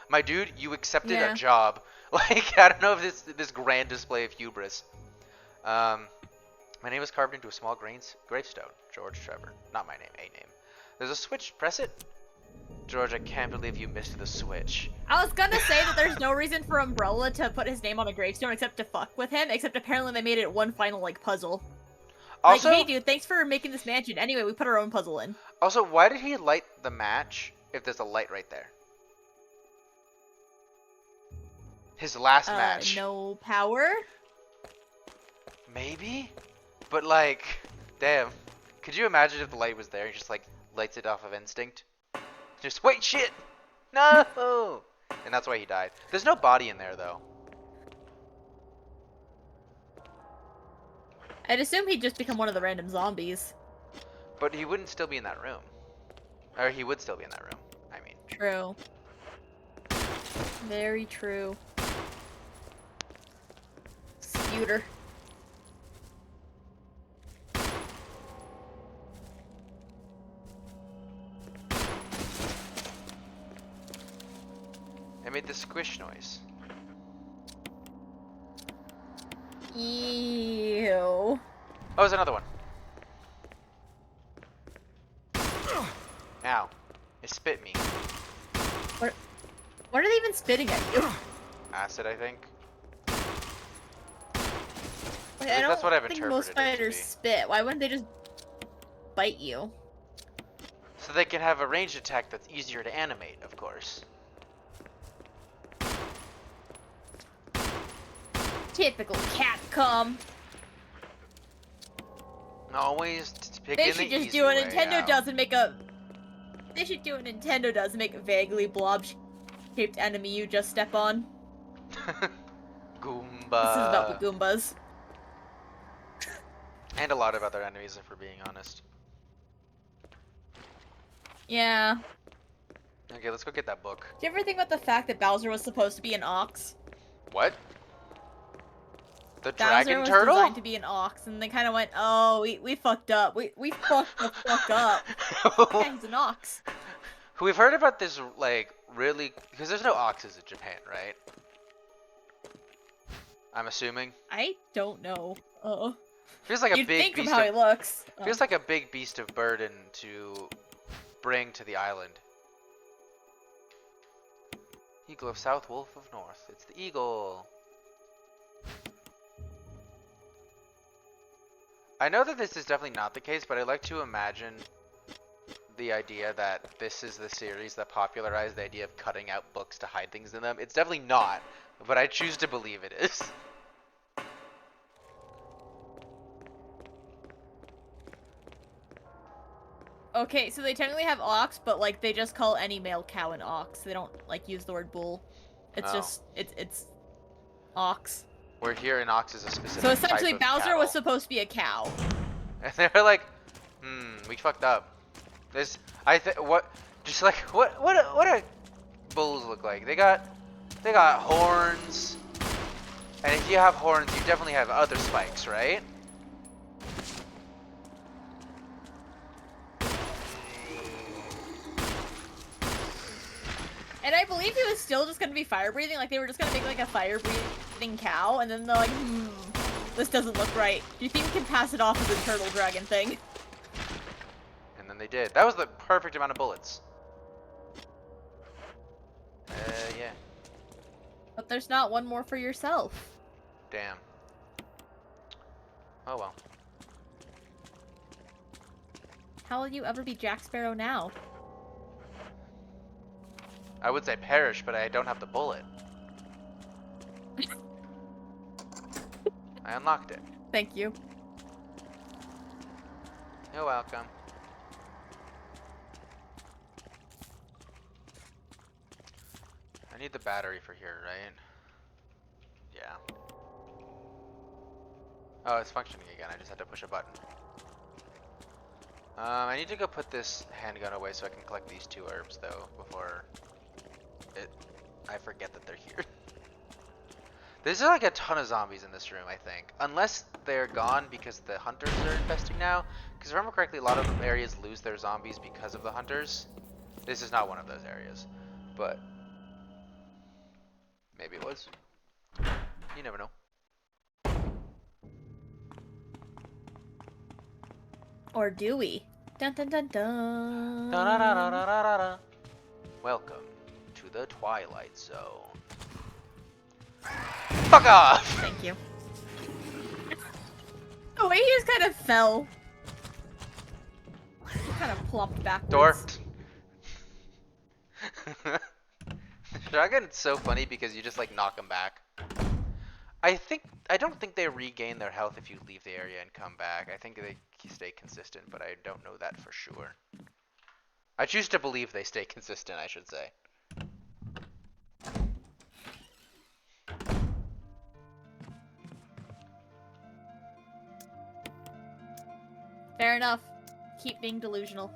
My dude, you accepted Yeah. a job. Like, I don't know if this grand display of hubris. My name is carved into a small gravestone. George Trevor. Not my name, a name. There's a switch. Press it. George, I can't believe you missed the switch. I was gonna say that there's no reason for Umbrella to put his name on a gravestone except to fuck with him, except apparently they made it one final, like, puzzle. Also, like, hey dude, thanks for making this mansion. Anyway, we put our own puzzle in. Also, why did he light the match if there's a light right there? His last match. No power? Maybe? But like, damn. Could you imagine if the light was there and just like lights it off of instinct? Just, wait, shit! No! And that's why he died. There's no body in there though. I'd assume he'd just become one of the random zombies. But he wouldn't still be in that room. Or he would still be in that room, I mean. True. Very true. Scooter. I made the squish noise. Ew. Oh, there's another one. Ow. It spit me. What are they even spitting at you? Acid, I think. Like, I don't That's what I've think interpreted most it to spiders be. spit. Why wouldn't they just bite you? So they can have a ranged attack that's easier to animate, of course. Typical cat cum. Always picking They the should just easy do what way Nintendo out. does and make a. They should do what Nintendo does and make a vaguely blob-shaped enemy you just step on. Goomba. This is about the Goombas. And a lot of other enemies, if we're being honest. Yeah. Okay, let's go get that book. Do you ever think about the fact that Bowser was supposed to be an ox? What? The Bowser dragon was turtle? designed to be an ox, and they kind of went, "Oh, we fucked up. We fucked the fuck up." Yeah, he's an ox. We've heard about this, like, really... Because there's no oxes in Japan, right? I'm assuming. I don't know. Feels like a You'd big think from beast how of... he looks. Feels like a big beast of burden to bring to the island. Eagle of South, Wolf of North. It's the eagle. I know that this is definitely not the case, but I like to imagine the idea that this is the series that popularized the idea of cutting out books to hide things in them. It's definitely not, but I choose to believe it is. Okay, so they technically have ox, but like they just call any male cow an ox. They don't like use the word bull. It's Oh. just it's ox. Where here an ox is a specific So essentially, type of Bowser cattle. was supposed to be a cow. And they were like, we fucked up. This, just like, what do bulls look like? They got horns. And if you have horns, you definitely have other spikes, right? And I believe he was still just gonna be fire breathing. Like they were just gonna make like a fire breathing cow, and then they're like, this doesn't look right. Do you think we can pass it off as a turtle dragon thing? And then they did. That was the perfect amount of bullets. Yeah. But there's not one more for yourself. Damn. Oh well. How will you ever be Jack Sparrow now? I would say perish, but I don't have the bullet. I unlocked it. Thank you. You're welcome. I need the battery for here, right? Yeah. Oh, it's functioning again. I just had to push a button. I need to go put this handgun away so I can collect these 2 herbs, though, before I forget that they're here. There's like a ton of zombies in this room, I think. Unless they're gone because the hunters are infesting now. Because if I remember correctly, a lot of areas lose their zombies because of the hunters. This is not one of those areas. But maybe it was. You never know. Or do we? Dun dun dun dun. Da-da-da-da-da-da-da. Welcome to the Twilight Zone. Fuck off! Thank you. The way he just kind of fell. He kind of plopped backwards. Door. The shotgun is so funny because you just like knock them back. I don't think they regain their health if you leave the area and come back. I think they stay consistent, but I don't know that for sure. I choose to believe they stay consistent, I should say. Fair enough. Keep being delusional.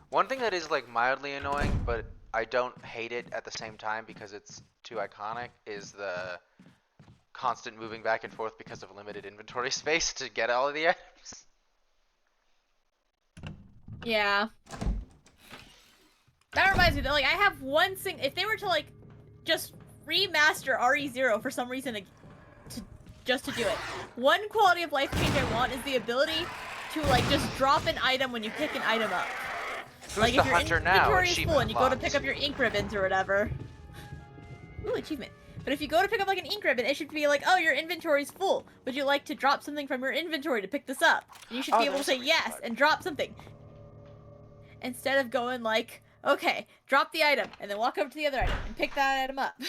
One thing that is like mildly annoying, but I don't hate it at the same time because it's too iconic, is the constant moving back and forth because of limited inventory space to get all of the items. Yeah. That reminds me that like I have one thing. If they were to like just remaster RE0 for some reason just to do it, one quality of life change I want is the ability to like just drop an item when you pick an item up. Who's Like the if your hunter now? inventory is Achievement full and you go to unlocked. pick up your ink ribbons or whatever. Ooh, achievement. But if you go to pick up like an ink ribbon, it should be like, oh, your inventory's full. Would you like to drop something from your inventory to pick this up? And you should Oh, be able to there's a say reason yes button. and drop something. Instead of going like, okay, drop the item, and then walk over to the other item and pick that item up.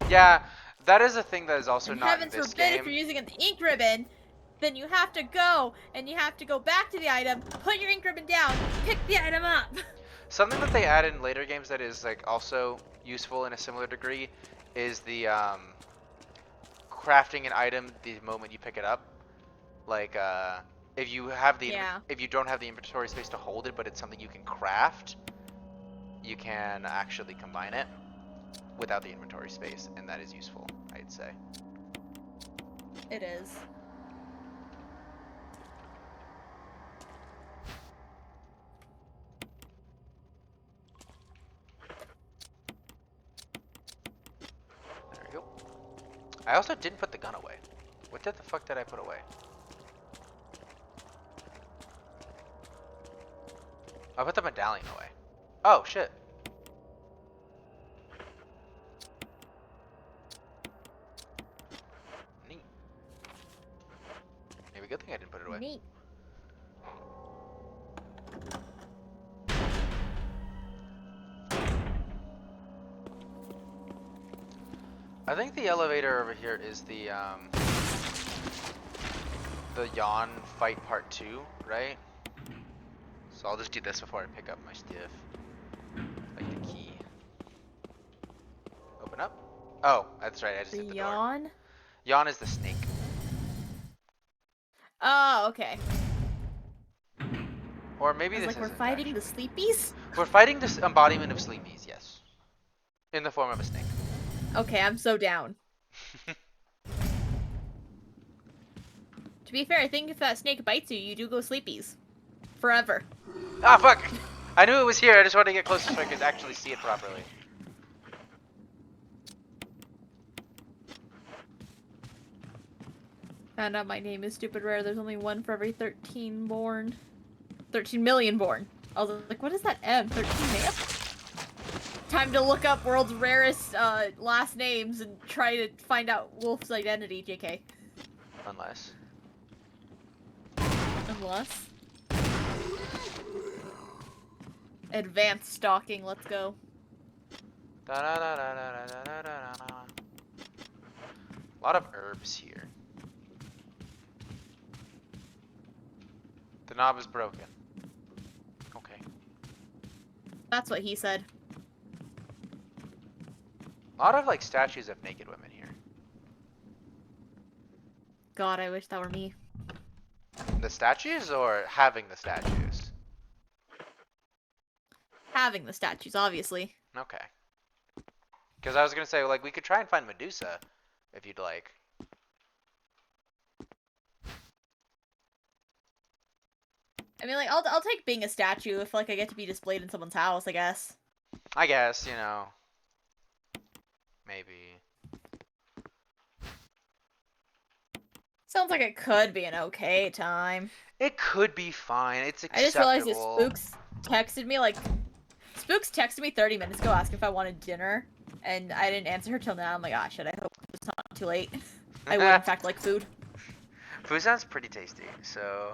Yeah, that is a thing that is also And not in heavens this forbid game. if you're using an ink ribbon, then you have to go, and you have to go back to the item, put your ink ribbon down, pick the item up. Something that they add in later games that is like also useful in a similar degree is the crafting an item the moment you pick it up. Like if you have the Yeah. if you don't have the inventory space to hold it, but it's something you can craft, you can actually combine it without the inventory space, and that is useful, I'd say. It is. There we go. I also didn't put the gun away. What the fuck did I put away? I put the medallion away. Oh shit. Neat. Maybe good thing I didn't put it away. Neat. I think the elevator over here is the Yawn fight part 2, right? So I'll just do this before I pick up my stuff. Like the key. Open up. Oh, that's right. I just The hit the door. yawn? Yawn is the snake. Oh, okay. Or maybe I was this like, we're isn't fighting the actually. sleepies? We're fighting this embodiment of sleepies, yes. In the form of a snake. Okay, I'm so down. To be fair, I think if that snake bites you, you do go sleepies. Forever. Ah, fuck! I knew it was here. I just wanted to get closer so I could actually see it properly. Found out my name is stupid rare. There's only one for every 13 born. 13 million born. I was like, what is that M? 13 million? Time to look up world's rarest last names and try to find out Wolf's identity, JK. Unless. Unless. Advanced stalking, let's go. A lot of herbs here. The knob is broken. Okay. That's what he said. A lot of like statues of naked women here. God, I wish that were me. The statues or having the statues? Having the statues, obviously. Okay. Because I was gonna say, like, we could try and find Medusa, if you'd like. I mean, like, I'll take being a statue if, like, I get to be displayed in someone's house, I guess. I guess, you know. Maybe. Sounds like it could be an okay time. It could be fine. It's I just realized that acceptable. Spooks texted me 30 minutes ago asking if I wanted dinner, and I didn't answer her till now. I'm like, ah, shit, I hope it's not too late. I would, in fact, like food. Food sounds pretty tasty, so...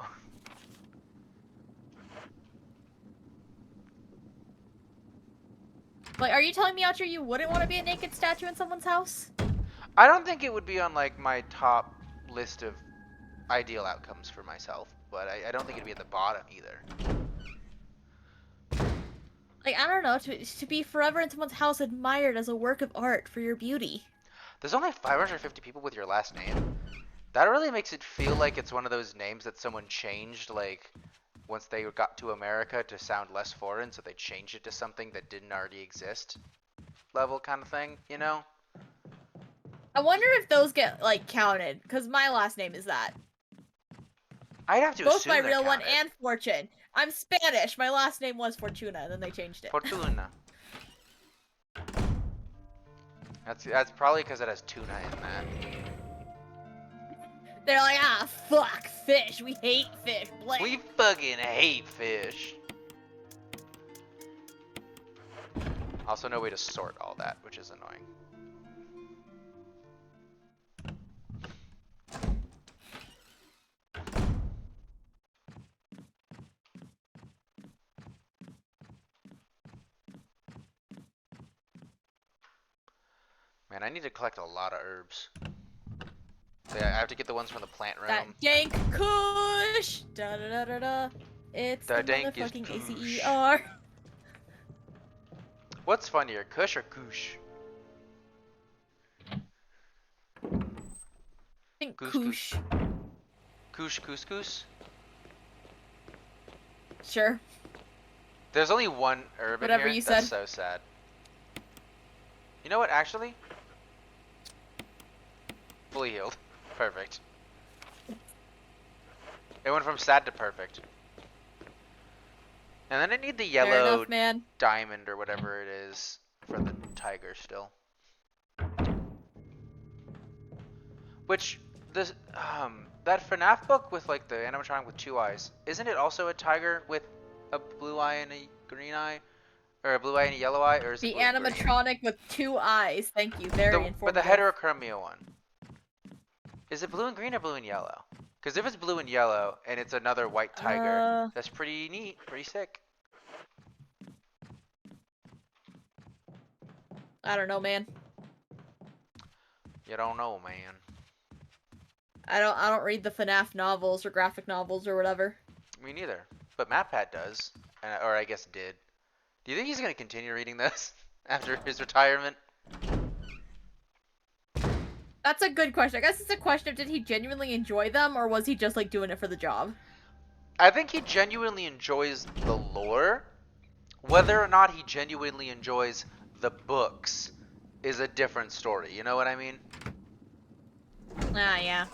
Like, are you telling me, Archer, you wouldn't want to be a naked statue in someone's house? I don't think it would be on, like, my top list of ideal outcomes for myself, but I don't think it'd be at the bottom either. Like, I don't know, to be forever in someone's house admired as a work of art for your beauty. There's only 550 people with your last name. That really makes it feel like it's one of those names that someone changed, like, once they got to America to sound less foreign, so they changed it to something that didn't already exist. Level kind of thing, you know? I wonder if those get, like, counted, because my last name is that. I'd have to Both assume my they're real one counted. and Fortune. I'm Spanish. My last name was Fortuna, and then they changed it. Fortuna. That's probably because it has tuna in that. They're like, ah, fuck, fish. We hate fish. Blank. We fucking hate fish. Also, no way to sort all that, which is annoying. Man, I need to collect a lot of herbs. So yeah, I have to get the ones from the plant room. That dank kush. Da da da da da. It's That the dank is motherfucking kush. ACER. What's funnier, kush or koosh? I think Goose, kush. Koosh couscous? Sure. There's only one herb Whatever in here. you That's said. so sad. You know what, actually? Fully healed. Perfect. It went from sad to perfect. And then I need the Fair yellow enough, man. diamond or whatever it is for the tiger still. Which this that FNAF book with like the animatronic with 2 eyes, isn't it also a tiger with a blue eye and a green eye? Or a blue eye and a yellow eye, or is it The blue and green? animatronic with 2 eyes. Thank you. Very But the informative. heterochromia one. Is it blue and green or blue and yellow? Because if it's blue and yellow and it's another white tiger, that's pretty neat, pretty sick. I don't know, man. You don't know, man. I don't read the FNAF novels or graphic novels or whatever. Me neither. But MatPat does, or I guess did. Do you think he's gonna continue reading this after his retirement? That's a good question. I guess it's a question of did he genuinely enjoy them or was he just like doing it for the job? I think he genuinely enjoys the lore. Whether or not he genuinely enjoys the books is a different story. You know what I mean? Ah, yeah.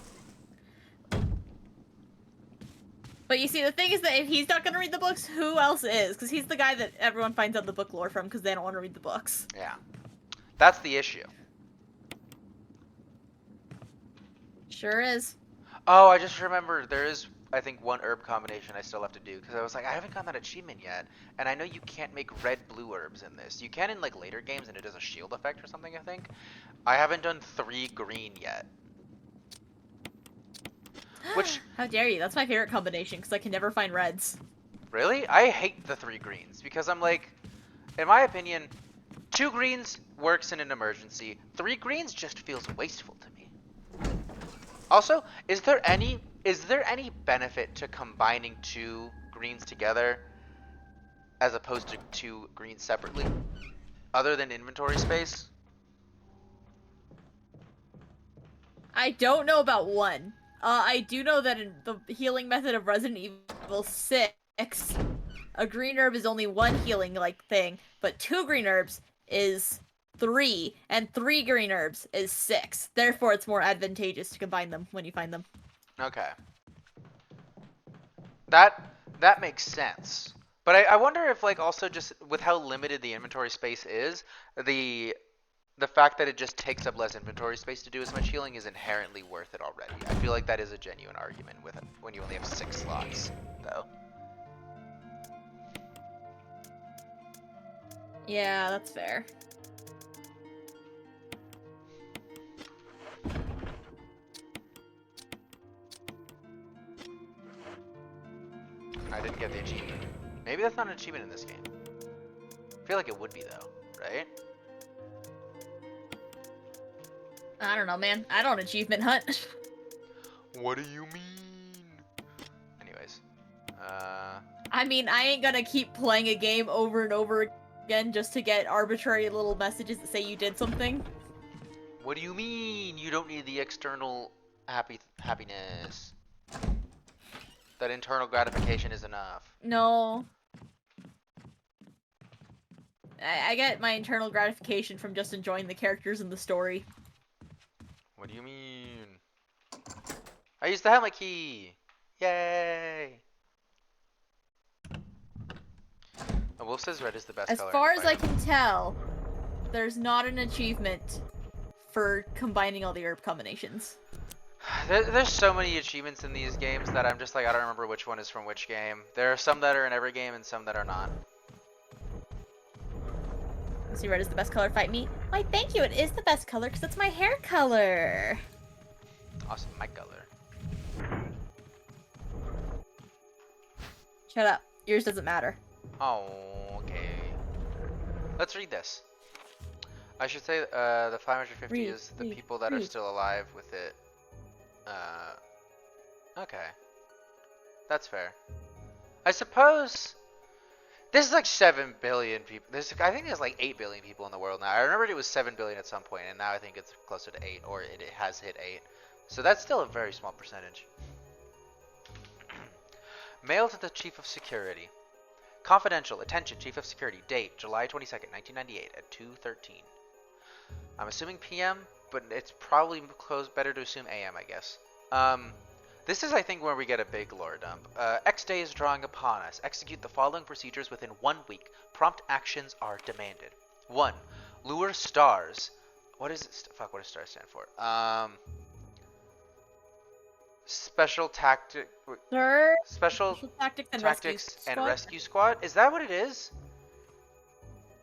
But you see, the thing is that if he's not gonna read the books, who else is? Because he's the guy that everyone finds out the book lore from because they don't want to read the books. Yeah. That's the issue. Sure is. Oh, I just remembered there is, I think, one herb combination I still have to do because I was like, I haven't gotten that achievement yet, and I know you can't make red-blue herbs in this. You can in like later games, and it does a shield effect or something. I think. I haven't done 3 green yet. Which How dare you? That's my favorite combination because I can never find reds. really, I hate the 3 greens because I'm like, in my opinion, 2 greens works in an emergency. 3 greens just feels wasteful to me. Also, is there any benefit to combining 2 greens together as opposed to 2 greens separately, other than inventory space? I don't know about one. I do know that in the healing method of Resident Evil 6, a green herb is only 1 healing like thing, but 2 green herbs is 3, and 3 green herbs is 6. Therefore, it's more advantageous to combine them when you find them. Okay. That makes sense. But I wonder if like also just with how limited the inventory space is, the the fact that it just takes up less inventory space to do as much healing is inherently worth it already. I feel like that is a genuine argument with it when you only have 6 slots, though. Yeah, that's fair. I didn't get the achievement. Maybe that's not an achievement in this game. I feel like it would be though, right? I don't know, man. I don't achievement hunt. What do you mean? Anyways, I mean, I ain't gonna keep playing a game over and over again just to get arbitrary little messages that say you did something. what do you mean? You don't need the external happiness. That internal gratification is enough. No. I get my internal gratification from just enjoying the characters and the story. What do you mean? I used the helmet key! Yay! A wolf says red is the best As color. far as I can tell, there's not an achievement for combining all the herb combinations. There's so many achievements in these games that I'm just like, I don't remember which one is from which game. There are some that are in every game and some that are not. See, red is the best color, fight me. Why, thank you, it is the best color because it's my hair color. Awesome, my color. Shut up. Yours doesn't matter. Oh, okay. Let's read this. I should say the 550 is the people that are still alive with it. Okay. That's fair. I suppose this is like 7 billion people. I think there's like 8 billion people in the world now. I remembered it was 7 billion at some point, and now I think it's closer to 8, or it has hit 8. So that's still a very small percentage. Mail to the Chief of Security. Confidential. Attention, Chief of Security. Date, July 22nd, 1998 at 2:13. I'm assuming PM, but it's probably better to assume AM, I guess. This is, I think, where we get a big lore dump. X day is drawing upon us. Execute the following procedures within 1 week. Prompt actions are demanded. 1. Lure stars. What is it? Fuck, what does stars stand for? Special tactic. Sir? Special Tactics and Rescue Squad. Is that what it is?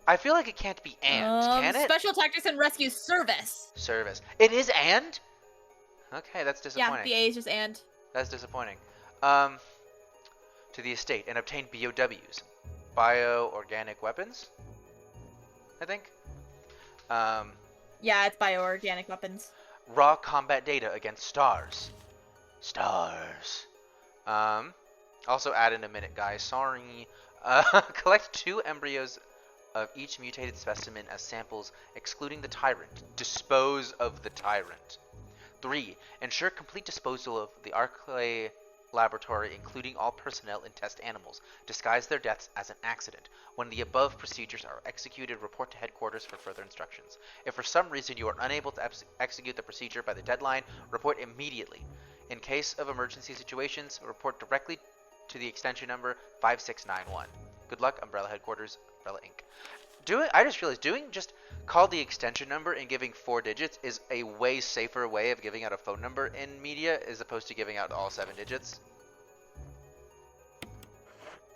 I feel like it can't be and, can it? Special Tactics and Rescue Service. Service. It is and? Okay, that's disappointing. Yeah, the A is just and. That's disappointing. To the estate and obtain BOWs. Bio-organic weapons? I think. Yeah, it's bioorganic weapons. Raw combat data against stars. Stars. Also add in a minute, guys. Sorry. Collect 2 embryos of each mutated specimen as samples, excluding the tyrant. Dispose of the tyrant. 3. Ensure complete disposal of the Arclay laboratory, including all personnel and test animals. Disguise their deaths as an accident. When the above procedures are executed, report to headquarters for further instructions. If for some reason you are unable to execute the procedure by the deadline, report immediately. In case of emergency situations, report directly to the extension number 5691. Good luck, Umbrella Headquarters, Umbrella Inc. I just realized just call the extension number and giving 4 digits is a way safer way of giving out a phone number in media as opposed to giving out all 7 digits.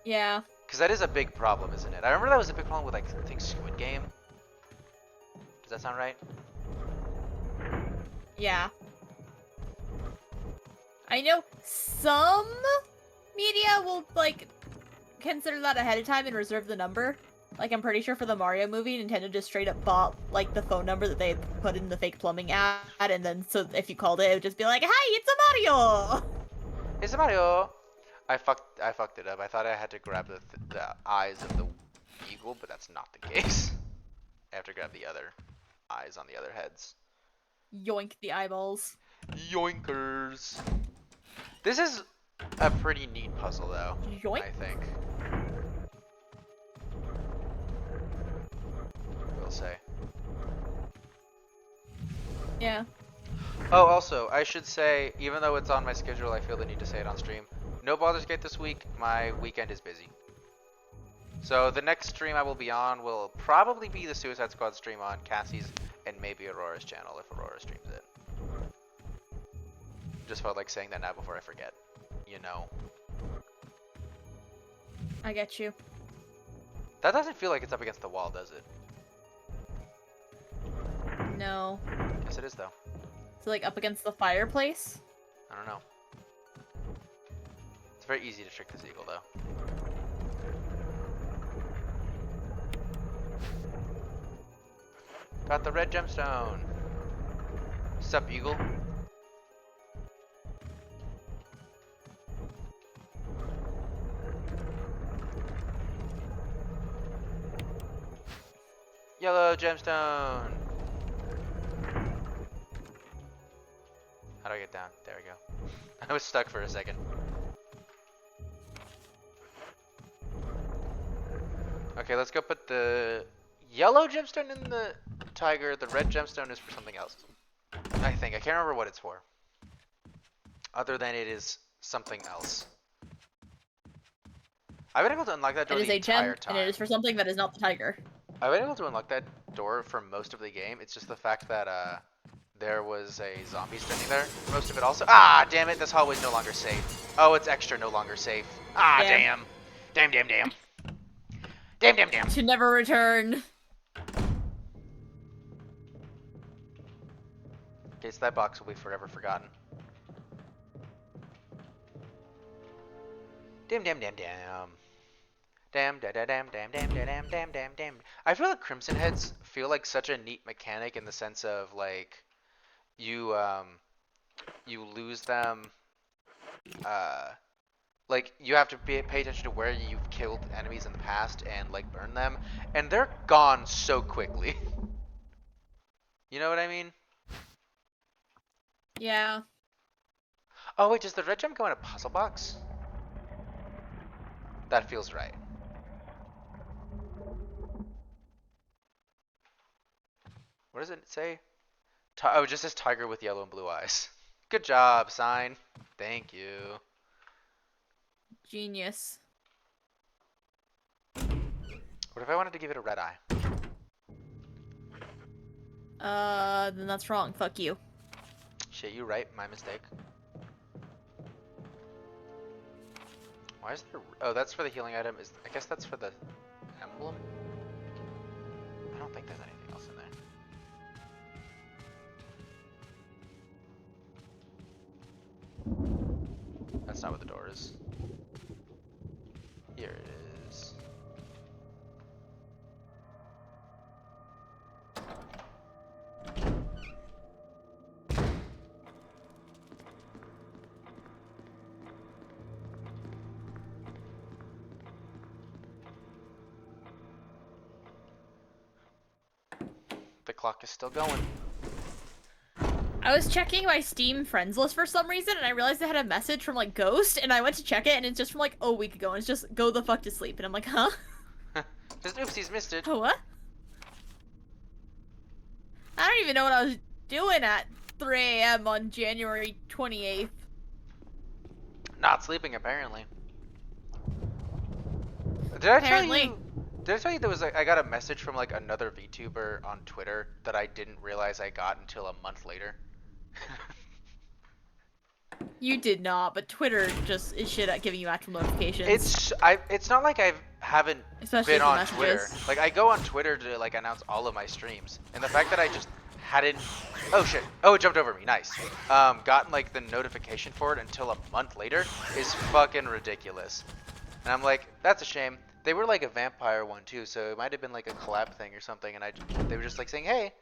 Yeah. Because that is a big problem, isn't it? I remember that was a big problem with, like, I think Squid Game. Does that sound right? Yeah. I know some media will, like, consider that ahead of time and reserve the number. Like, I'm pretty sure for the Mario movie, Nintendo just straight up bought, like, the phone number that they had put in the fake plumbing ad, and then, so if you called it, it would just be like, "Hi, it's a Mario!" It's a Mario! I fucked it up. I thought I had to grab the eyes of the eagle, but that's not the case. I have to grab the other eyes on the other heads. Yoink the eyeballs. Yoinkers! This is a pretty neat puzzle, though. Yoink. I think. We'll say. Yeah. Oh, also, I should say, even though it's on my schedule, I feel the need to say it on stream. No Baldur's Gate this week. My weekend is busy. So the next stream I will be on will probably be the Suicide Squad stream on Cassie's and maybe Aurora's channel if Aurora streams it. Just felt like saying that now before I forget. You know. I get you. That doesn't feel like it's up against the wall, does it? No. Yes, it is though. So like up against the fireplace? I don't know. It's very easy to trick this eagle though. Got the red gemstone. Sup, eagle? Yellow gemstone. How do I get down? There we go. I was stuck for a second. Okay, let's go put the yellow gemstone in the tiger. The red gemstone is for something else. I think. I can't remember what it's for. Other than it is something else. I've been able to unlock that door It is the a gem, entire time. and it is for something that is not the tiger. I've been able to unlock that door for most of the game. It's just the fact that there was a zombie standing there for most of it also. Ah, damn it, this hallway's no longer safe. Oh, it's extra no longer safe. Ah, Damn. damn. Damn. Damn. To never return. Okay, so that box will be forever forgotten. Damn. Damn. I feel like Crimson Heads feel like such a neat mechanic in the sense of like you lose them like you have to pay attention to where you've killed enemies in the past and like burn them, and they're gone so quickly. You know what I mean? Yeah. Oh wait, does the red gem go in a puzzle box? That feels right. What does it say? Oh, it just says tiger with yellow and blue eyes. Good job, sign. Thank you. Genius. What if I wanted to give it a red eye? Then that's wrong. Fuck you. Shit, you right. My mistake. Why is there... Oh, that's for the healing item. I guess that's for the emblem? I don't think there's anything else in there. That's not what the door is. Here it is. The clock is still going. I was checking my Steam friends list for some reason, and I realized I had a message from, like, Ghost, and I went to check it, and it's just from, like, a week ago, and it's just, go the fuck to sleep, and I'm like, huh? Just oopsies, missed it. Oh, what? I don't even know what I was doing at 3 a.m. on January 28th. Not sleeping, apparently. Did I Apparently. tell you? Did I tell you there was I got a message from like another VTuber on Twitter that I didn't realize I got until a month later? You did not, but Twitter just is shit at giving you actual notifications. It's not like I haven't Especially been the on messages. Twitter. Like I go on Twitter to like announce all of my streams, and the fact that I just hadn't. Oh shit! Oh, it jumped over me. Nice. Gotten like the notification for it until a month later is fucking ridiculous. And I'm like, that's a shame. They were like a vampire one too, so it might have been like a collab thing or something. And they were just like saying hey,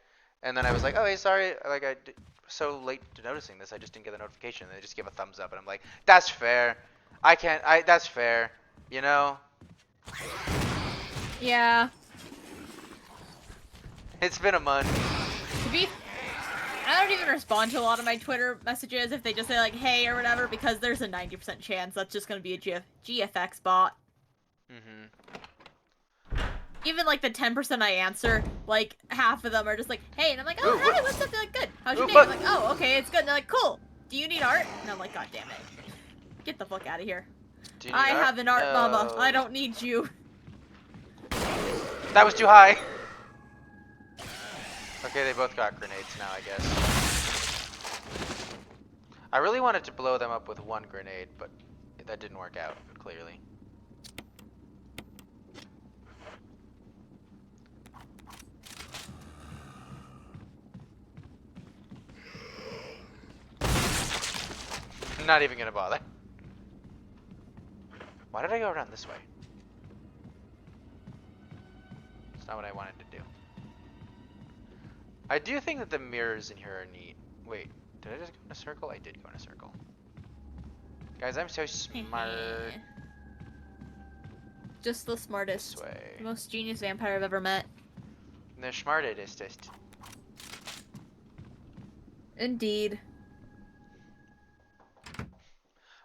and then I was like, oh hey, sorry, like so late to noticing this, I just didn't get the notification. And they just give a thumbs up, and I'm like, that's fair. That's fair. You know. Yeah. It's been a month. I don't even respond to a lot of my Twitter messages if they just say like, hey, or whatever, because there's a 90% chance that's just gonna be a GFX bot. Even like the 10% I answer, like half of them are just like, hey, and I'm like, oh, hi, what's up? They're like, good. How's your day? I'm like, oh, okay, it's good. And they're like, cool. Do you need art? And I'm like, god damn it. Get the fuck out of here. I have an art mama. I don't need you. That was too high. Okay, they both got grenades now, I guess. I really wanted to blow them up with one grenade, but that didn't work out, clearly. I'm not even gonna bother. Why did I go around this way? It's not what I wanted to do. I do think that the mirrors in here are neat. Wait, did I just go in a circle? I did go in a circle. Guys, I'm so smart. Just the smartest. This way. The most genius vampire I've ever met. The smartest. Indeed.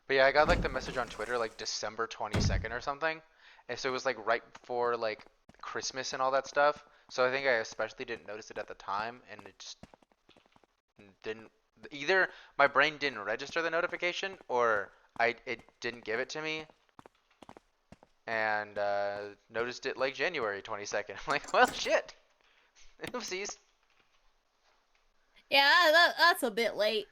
But yeah, I got like the message on Twitter like December 22nd or something. And so it was like right before like Christmas and all that stuff. So I think I especially didn't notice it at the time, and it just didn't, either my brain didn't register the notification or it didn't give it to me. And noticed it like January 22nd. I'm like, well, shit. Oopsies. Yeah, that's a bit late.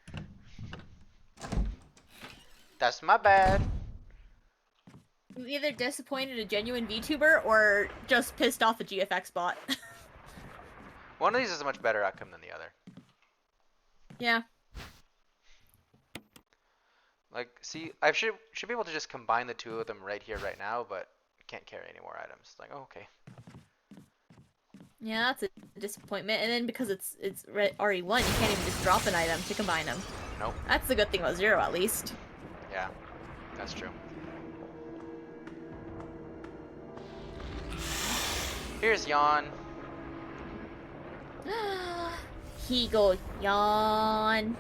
That's my bad. You either disappointed a genuine VTuber or just pissed off a GFX bot. One of these is a much better outcome than the other. Yeah. Like, see, I should be able to just combine the two of them right here, right now, but can't carry any more items. Like, oh, okay. Yeah, that's a disappointment. And then because it's RE1, you can't even just drop an item to combine them. Nope. That's the good thing about Zero, at least. Yeah, that's true. Here's Yawn. He go yawn.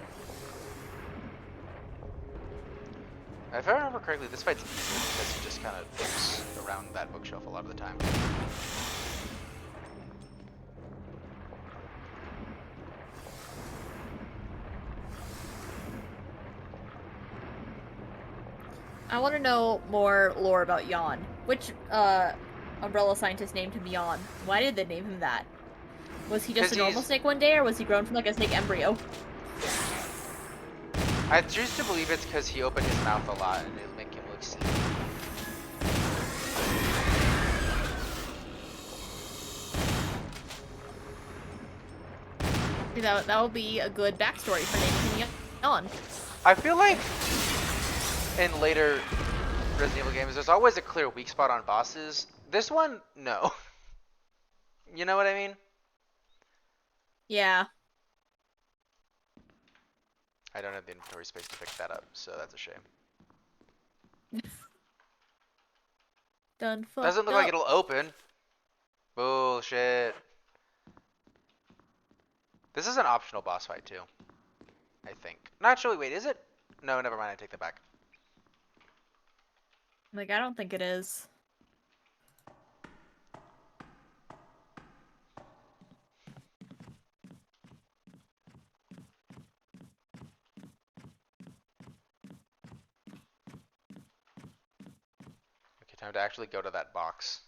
If I remember correctly, this fight's easier because he just kind of looks around that bookshelf a lot of the time. I want to know more lore about Yawn. Which umbrella scientist named him Yawn? Why did they name him that? Was he just a normal snake one day, or was he grown from like a snake embryo? I choose to believe it's because he opened his mouth a lot and it'll make him look silly. That would be a good backstory for naming him Yawn. I feel like in later Resident Evil games, there's always a clear weak spot on bosses. This one, no. You know what I mean? Yeah. I don't have the inventory space to pick that up, so that's a shame. Done fucked Doesn't look like up. it'll open. Bullshit. This is an optional boss fight too, I think. Not actually, wait, is it? No, never mind, I take that back. Like, I don't think it is. Okay, time to actually go to that box.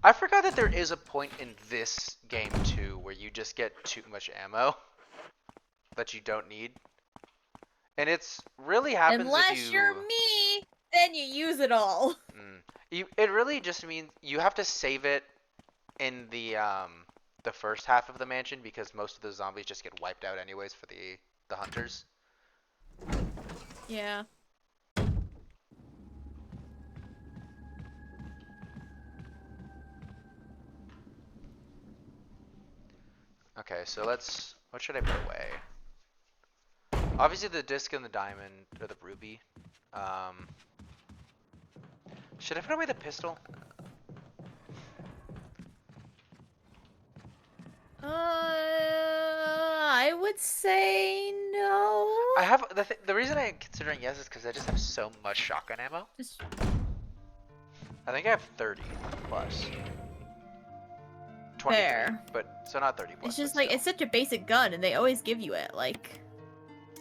I forgot that there is a point in this game too where you just get too much ammo that you don't need. And it's really happens Unless if you... you're me, then you use it all. It really just means you have to save it in the first half of the mansion because most of the zombies just get wiped out anyways for the hunters. Yeah. Okay, so let's... What should I put away? Obviously the disc and the diamond, or the ruby. Should I put away the pistol? I would say no. I have... The reason I'm considering yes is because I just have so much shotgun ammo. Just... I think I have 30 plus. 23, Fair. but so not 30 plus. It's just but like, still. it's such a basic gun, and they always give you it, like...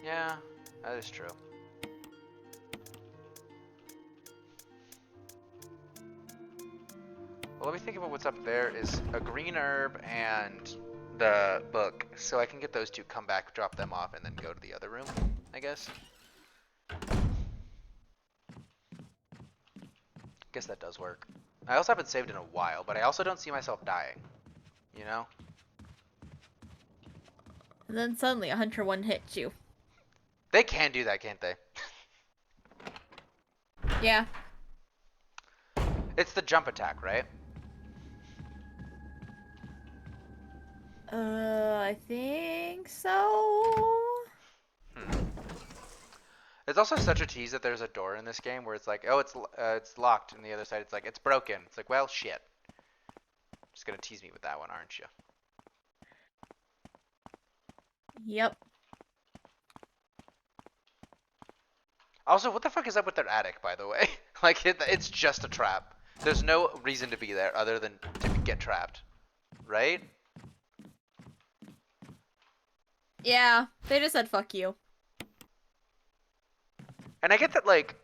Yeah, that is true. Well, let me think about what's up there is a green herb and the book. So I can get those two, come back, drop them off, and then go to the other room, I guess. Guess that does work. I also haven't saved in a while, but I also don't see myself dying. You know? And then suddenly a hunter one hits you. They can do that, can't they? Yeah. It's the jump attack, right? I think so. It's also such a tease that there's a door in this game where it's like, oh, it's locked, and the other side it's like, it's broken. It's like, well, shit. Just gonna tease me with that one, aren't you? Yep. Also, what the fuck is up with their attic, by the way? Like, it's just a trap. There's no reason to be there other than to get trapped. Right? Yeah, they just said fuck you. And I get that, like,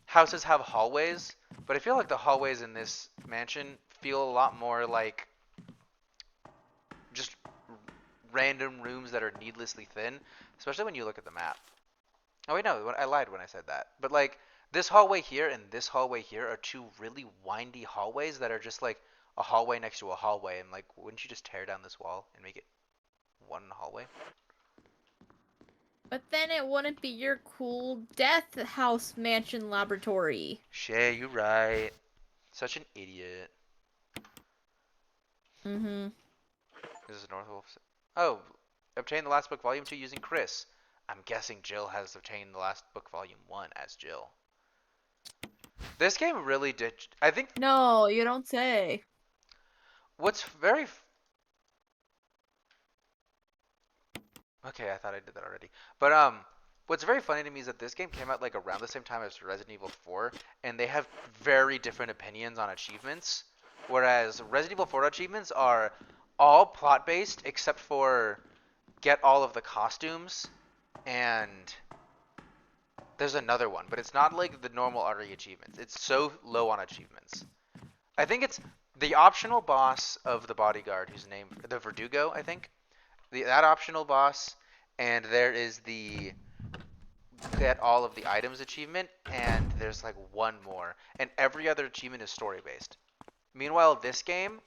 houses have hallways, but I feel like the hallways in this mansion feel a lot more like just random rooms that are needlessly thin, especially when you look at the map. Oh, wait, no, I lied when I said that. But, like, this hallway here and this hallway here are two really windy hallways that are just, like, a hallway next to a hallway. And, like, wouldn't you just tear down this wall and make it one hallway? But then it wouldn't be your cool death house mansion laboratory. Shay, you're right. Such an idiot. Mm-hmm. This is Northwolf. Oh, obtain the last book, volume 2 using Chris. I'm guessing Jill has obtained the last book, volume 1 as Jill. This game really did. I think No, you don't say. what's very. Okay, I thought I did that already. But what's very funny to me is that this game came out like around the same time as Resident Evil 4, and they have very different opinions on achievements. Whereas Resident Evil 4 achievements are all plot based except for get all of the costumes, and there's another one, but it's not like the normal RE achievements. It's so low on achievements. I think it's the optional boss of the bodyguard, whose name, the Verdugo, I think. That optional boss, and there is the get all of the items achievement, and there's like one more, and every other achievement is story based. Meanwhile, this game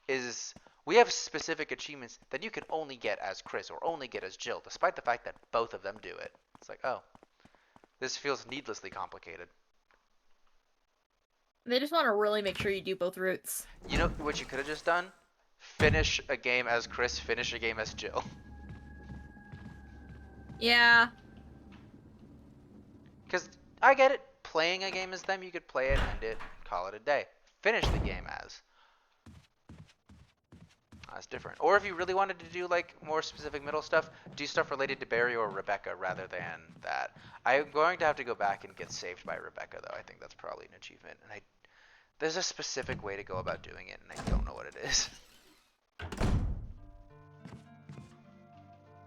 is we have specific achievements that you can only get as Chris or only get as Jill, despite the fact that both of them do it. It's like, oh, this feels needlessly complicated. They just want to really make sure you do both routes. You know what you could have just done? Finish a game as Chris, finish a game as Jill. Yeah. Because I get it. Playing a game as them, you could play it, end it, call it a day. Finish the game as. That's different. Or if you really wanted to do like more specific middle stuff, do stuff related to Barry or Rebecca rather than that. I'm going to have to go back and get saved by Rebecca, though. I think that's probably an achievement. And there's a specific way to go about doing it, and I don't know what it is.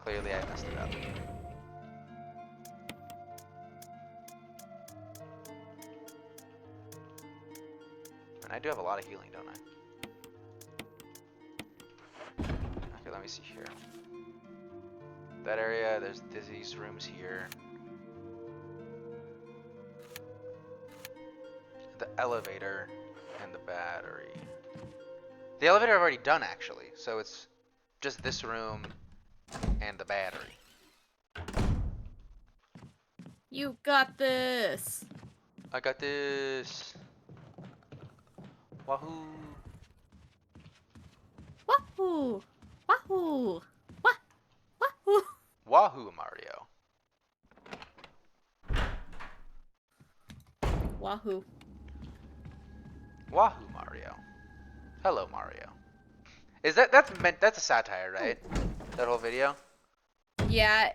Clearly I messed it up. And I do have a lot of healing, don't I? Okay, let me see here. That area, there's these rooms here. The elevator and the battery. The elevator I've already done, actually, so it's just this room and the battery. You got this. I got this. Wahoo! Wahoo! Wahoo! Wah! Wahoo! Wahoo, Mario. Wahoo. Wahoo, Mario. Hello, Mario. That's a satire, right? That whole video? Yeah.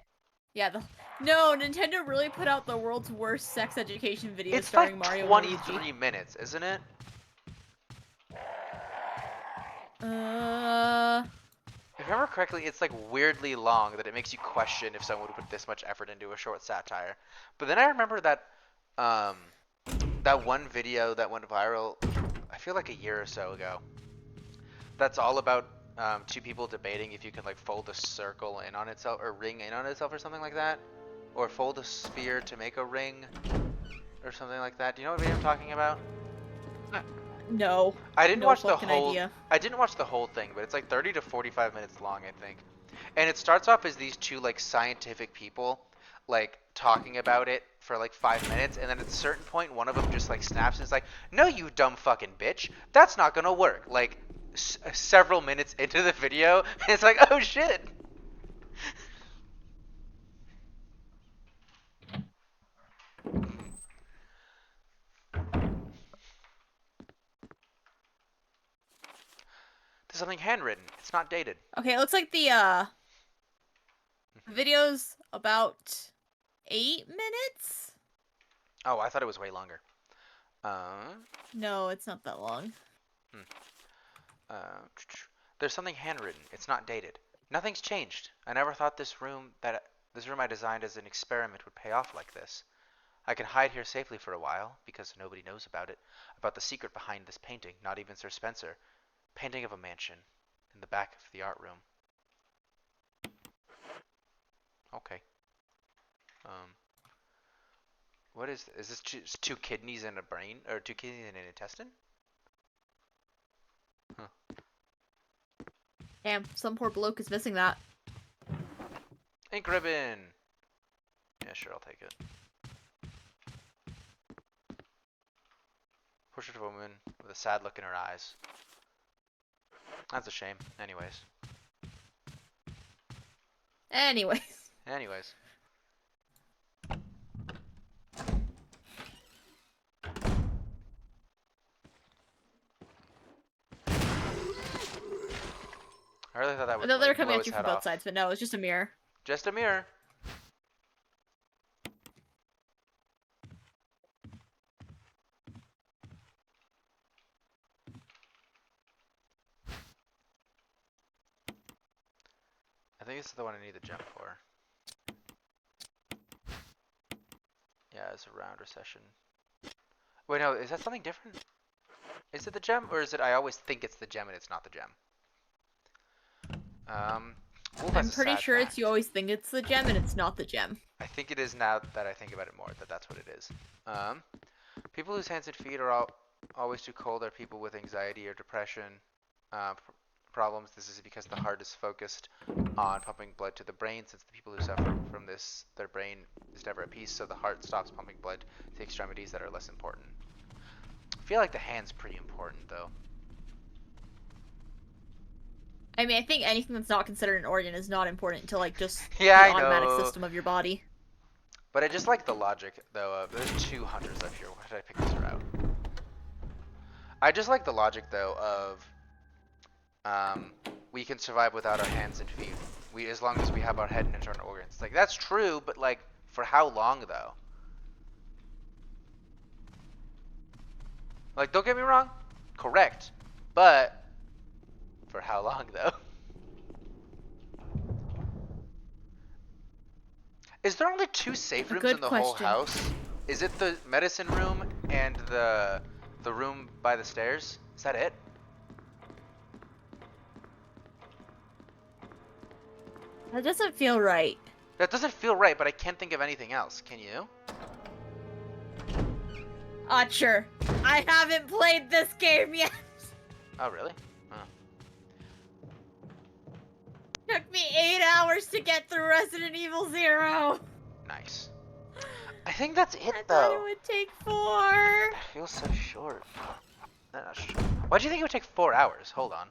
Yeah, no, Nintendo really put out the world's worst sex education video It's starring like Mario and 23 Luigi. minutes, isn't it? Uh, If I remember correctly, it's like weirdly long that it makes you question if someone would put this much effort into a short satire. But then I remember that that one video that went viral. I feel like a year or so ago. That's all about two people debating if you can like fold a circle in on itself or ring in on itself or something like that, or fold a sphere to make a ring or something like that. Do you know what video I'm talking about? No. I didn't No watch the fucking whole. idea. I didn't watch the whole thing, but it's like 30 to 45 minutes long, I think. And it starts off as these two like scientific people like talking about it for like 5 minutes, and then at a certain point, one of them just like snaps and is like, "No, you dumb fucking bitch, that's not gonna work." Like several minutes into the video, and it's like, "Oh shit." There's something handwritten. It's not dated. Okay, it looks like the video's about 8 minutes? Oh, I thought it was way longer. Uh, No, it's not that long. uh, there's something handwritten. It's not dated. Nothing's changed. I never thought this room I designed as an experiment would pay off like this. I can hide here safely for a while because nobody knows about it, about the secret behind this painting. Not even Sir Spencer. Painting of a mansion in the back of the art room. Okay. What is this? Just two kidneys and a brain, or two kidneys and an intestine? Huh. Damn, some poor bloke is missing that. Ink ribbon. Yeah, sure, I'll take it. Portrait of a woman with a sad look in her eyes. That's a shame. Anyways. Anyways. I really thought that I would thought they were like, coming blow at his you head from both off. sides, but no, it's just a mirror. Just a mirror. I think this is the one I need the gem for. Yeah, it's a round recession. Wait, no, is that something different? Is it the gem, or is it I always think it's the gem and it's not the gem? Ooh, I'm that's a pretty sad sure fact. it's you always think it's the gem and it's not the gem. I think it is now that I think about it more, that's what it is. People whose hands and feet are always too cold are people with anxiety or depression problems. This is because the heart is focused on pumping blood to the brain. Since the people who suffer from this, their brain is never at peace, so the heart stops pumping blood to the extremities that are less important. I feel like the hand's pretty important, though. I mean, I think anything that's not considered an organ is not important to, like, just Yeah, the I automatic know. system of your body. But I just like the logic, though. There's two hunters up here. Why did I pick this route? I just like the logic, though, of we can survive without our hands and feet. As long as we have our head and internal organs. Like, that's true, but, like, for how long, though? Like, don't get me wrong. Correct. But, for how long, though? Is there only two safe rooms Good in the whole question. house? Is it the medicine room and the room by the stairs? Is that it? That doesn't feel right. That doesn't feel right, but I can't think of anything else. Can you? Sure. I haven't played this game yet. Oh, really? Oh. Took me 8 hours to get through Resident Evil 0. Nice. I think that's it, I thought though. it would take 4. It feels so short. Why do you think it would take 4 hours? Hold on.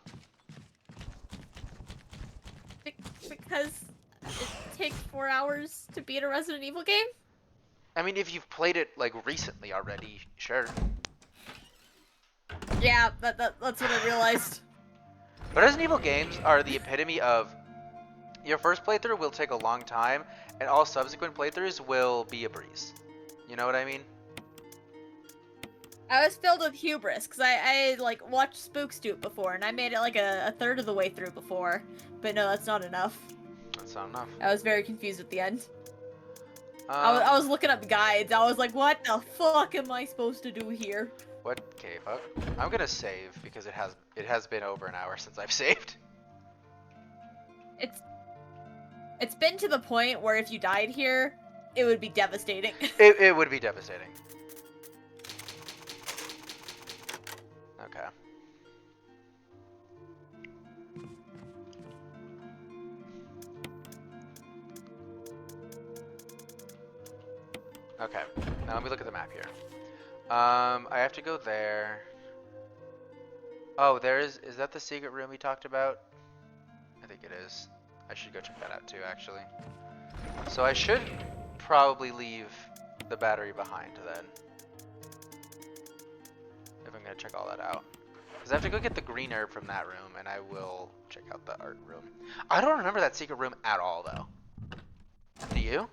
Because it takes 4 hours to beat a Resident Evil game? I mean, if you've played it, like, recently already, sure. Yeah, that's what I realized. But Resident Evil games are the epitome of your first playthrough will take a long time, and all subsequent playthroughs will be a breeze. You know what I mean? I was filled with hubris, because I like, watched Spook Stoop before, and I made it, like, a third of the way through before. But no, that's not enough. That's not enough. I was very confused at the end. I was looking up guides. I was like, what the fuck am I supposed to do here? What? Okay, fuck. I'm gonna save because it has been over an hour since I've saved. It's been to the point where if you died here, it would be devastating. It would be devastating. Okay. Okay. Now let me look at the map here. I have to go there. Oh, is that the secret room we talked about? I think it is. I should go check that out too, actually. So I should probably leave the battery behind then. If I'm gonna check all that out. Because I have to go get the green herb from that room, and I will check out the art room. I don't remember that secret room at all, though. Do you?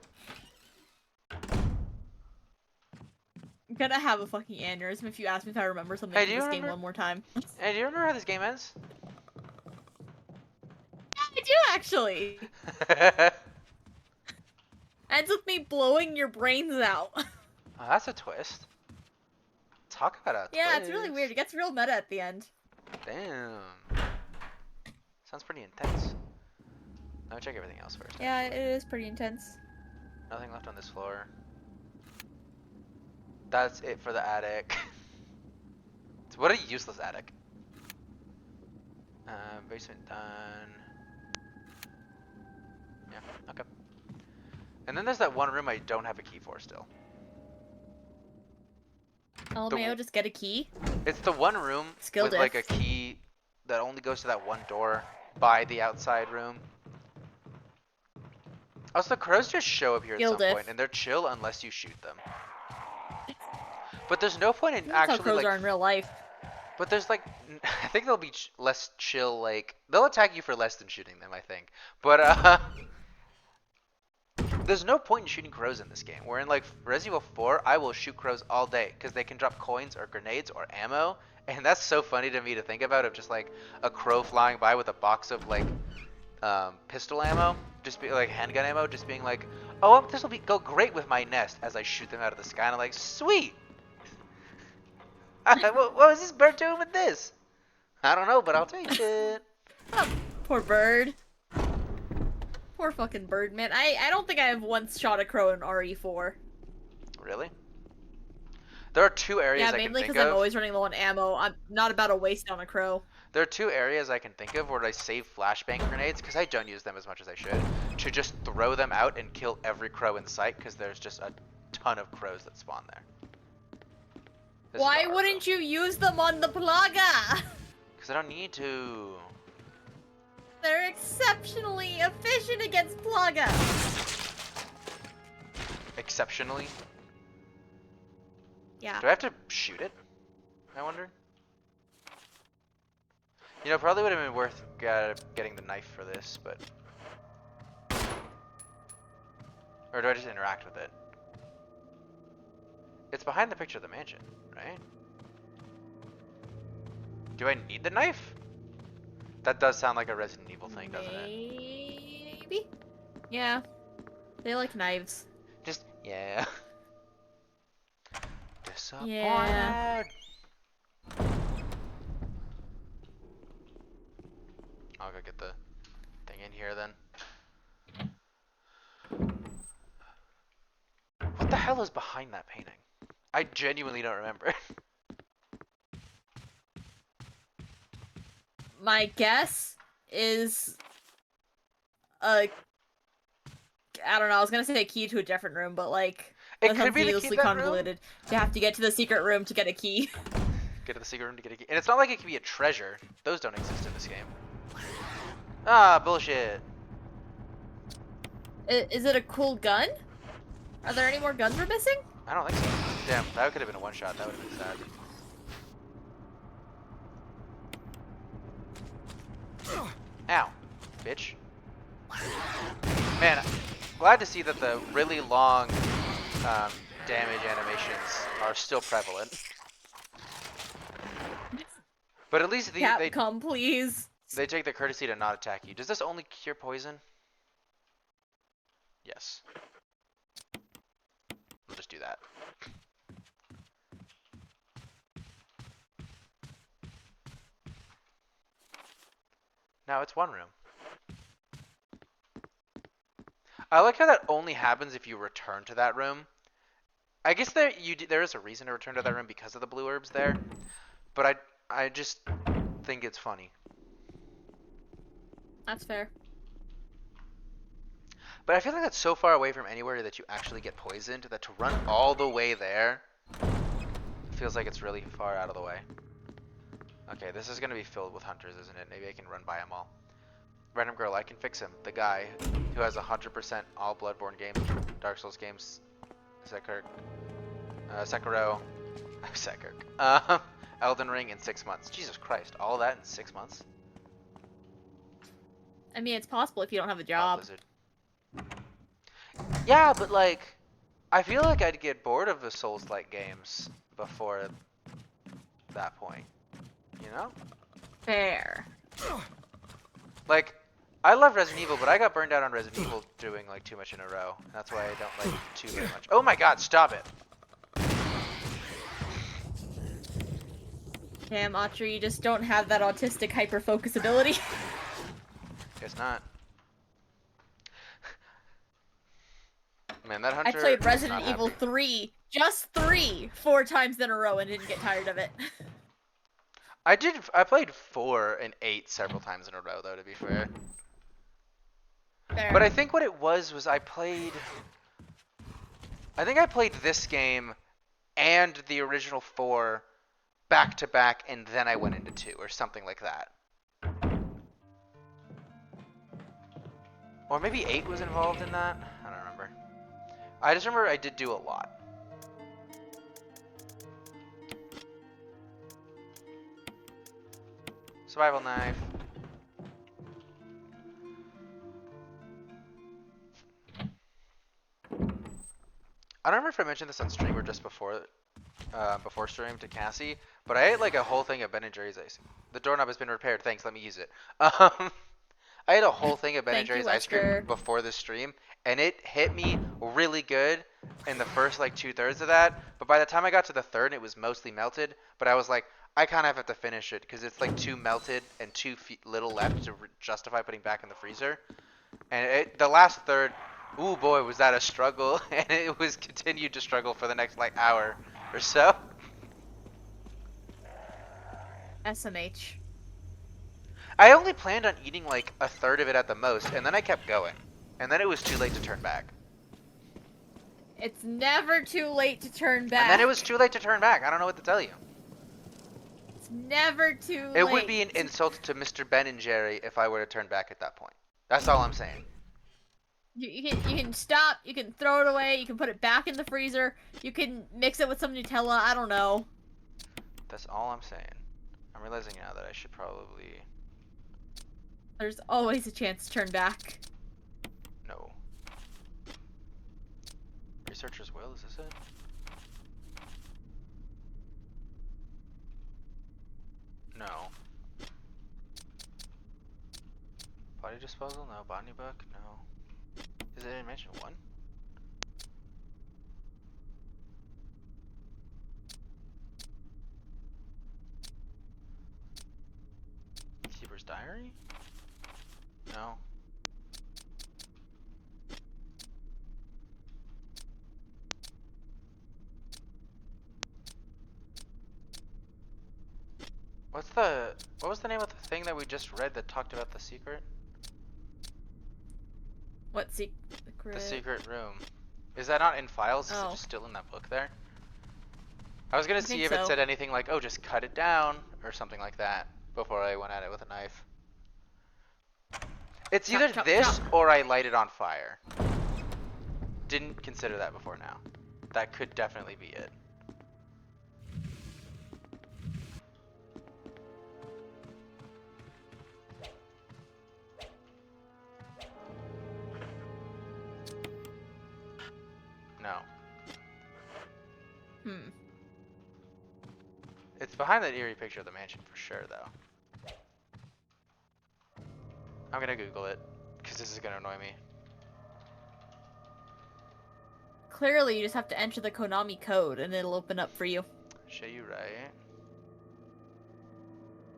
I'm gonna have a fucking aneurysm if you ask me if I remember something Hey, from this game one more time. Hey, do you remember how this game ends? I do actually. Ends with me blowing your brains out. Oh, that's a twist. Talk about a twist. Yeah, it's really weird. It gets real meta at the end. Damn. Sounds pretty intense. Let me check everything else first. Yeah, it is pretty intense. Nothing left on this floor. That's it for the attic. What a useless attic. Basement done. Yeah, okay. And then there's that one room I don't have a key for still. LMAO, just get a key. It's the one room Skill with diff. like a key that only goes to that one door by the outside room. Also, the crows just show up here at Skill some diff. point, and they're chill unless you shoot them. But there's no point in That's how actually crows like. are in real life. But there's like, I think they'll be less chill. Like they'll attack you for less than shooting them. I think. But there's no point in shooting crows in this game. Where in like Resident Evil 4, I will shoot crows all day because they can drop coins or grenades or ammo, and that's so funny to me to think about. Of just like a crow flying by with a box of like pistol ammo, just be like handgun ammo, just being like, oh, this will go great with my nest as I shoot them out of the sky. And I'm like, sweet. What was this bird doing with this? I don't know, but I'll take it. Oh, poor bird. Poor fucking bird, man. I don't think I have once shot a crow in RE4. Really? There are two areas Yeah, I can mainly think because I'm of. always running low on ammo. I'm not about to waste on a crow. There are two areas I can think of where I save flashbang grenades, because I don't use them as much as I should, to just throw them out and kill every crow in sight, because there's just a ton of crows that spawn there. This is Why the art wouldn't room. you use them on the Plaga? Because I don't need to. They're exceptionally efficient against Plaga. Exceptionally. Yeah. Do I have to shoot it? I wonder. You know, probably would have been worth getting the knife for this, but... Or do I just interact with it? It's behind the picture of the mansion, right? Do I need the knife? That does sound like a Resident Evil thing, doesn't it? Maybe? Yeah. They like knives. Just, yeah. Disappointed. Yeah. I'll go get the thing in here then. What the hell is behind that painting? I genuinely don't remember. My guess is I don't know, I was gonna say a key to a different room, but like It that could sounds be the key needlessly to that room. convoluted to have to get to the secret room to get a key. Get to the secret room to get a key. And it's not like it could be a treasure. Those don't exist in this game. Ah, bullshit. Is it a cool gun? Are there any more guns we're missing? I don't think so. Damn, that could have been a one shot. That would have been sad. Ow, bitch. Man, glad to see that the really long damage animations are still prevalent. But at least Capcom, please. they take the courtesy to not attack you. Does this only cure poison? Yes. We'll just do that. Now it's one room. I like how that only happens if you return to that room. I guess there is a reason to return to that room because of the blue herbs there, but I just think it's funny. That's fair. But I feel like that's so far away from anywhere that you actually get poisoned that to run all the way there feels like it's really far out of the way. Okay, this is gonna be filled with hunters, isn't it? Maybe I can run by them all. Random girl, I can fix him. The guy who has 100% all Bloodborne games, Dark Souls games, Sekiro, Sekiro, Elden Ring in 6 months. Jesus Christ, all that in 6 months? I mean, it's possible if you don't have a Oh, job. Blizzard. Yeah, but like, I feel like I'd get bored of the Souls-like games before that point. You know? Fair. Like, I love Resident Evil, but I got burned out on Resident Evil doing like too much in a row. That's why I don't like 2 very much. Oh my god, stop it! Damn, Autry, you just don't have that autistic hyper-focus ability. Guess not. Man, that I hunter played is Resident not Evil happy. 3, just 3, 4 times in a row and didn't get tired of it. I played 4 and 8 several times in a row, though, to be fair. Fair. But I think what it was I think I played this game and the original 4 back to back, and then I went into 2 or something like that. Or maybe 8 was involved in that? I don't remember. I just remember I did do a lot. Survival knife. I don't remember if I mentioned this on stream or just before stream to Cassie, but I ate like a whole thing of Ben & Jerry's ice. The doorknob has been repaired. Thanks, let me use it. I ate a whole thing of Ben & Thank you, Jerry's ice cream Lester. before this stream, and it hit me really good in the first like 2/3 of that. But by the time I got to the third, it was mostly melted. But I was like, I kind of have to finish it because it's like too melted and too little left to justify putting back in the freezer. And the last third, ooh boy, was that a struggle, and it was continued to struggle for the next like hour or so. SMH. I only planned on eating like a third of it at the most, and then I kept going. And then it was too late to turn back. It's never too late to turn back. And then it was too late to turn back. I don't know what to tell you. It's never too late. It would be an insult to Mr. Ben and Jerry if I were to turn back at that point. That's all I'm saying. You can stop, you can throw it away, you can put it back in the freezer, you can mix it with some Nutella, I don't know. That's all I'm saying. I'm realizing now that I should probably... There's always a chance to turn back. No. Researcher's will, is this it? No. Body disposal? No. Botany book? No. Is it in Mansion 1? Keeper's diary? No. What was the name of the thing that we just read that talked about the secret? What secret? The secret room. Is that not in files? Is it Oh. just still in that book there? I was gonna see think if it so. said anything like, oh, just cut it down, or something like that, before I went at it with a knife. It's Chop, either chop, this, chop. or I light it on fire. Didn't consider that before now. That could definitely be it. No. Hmm. It's behind that eerie picture of the mansion for sure, though. I'm gonna Google it, because this is gonna annoy me. Clearly, you just have to enter the Konami code and it'll open up for you. Sure, you right.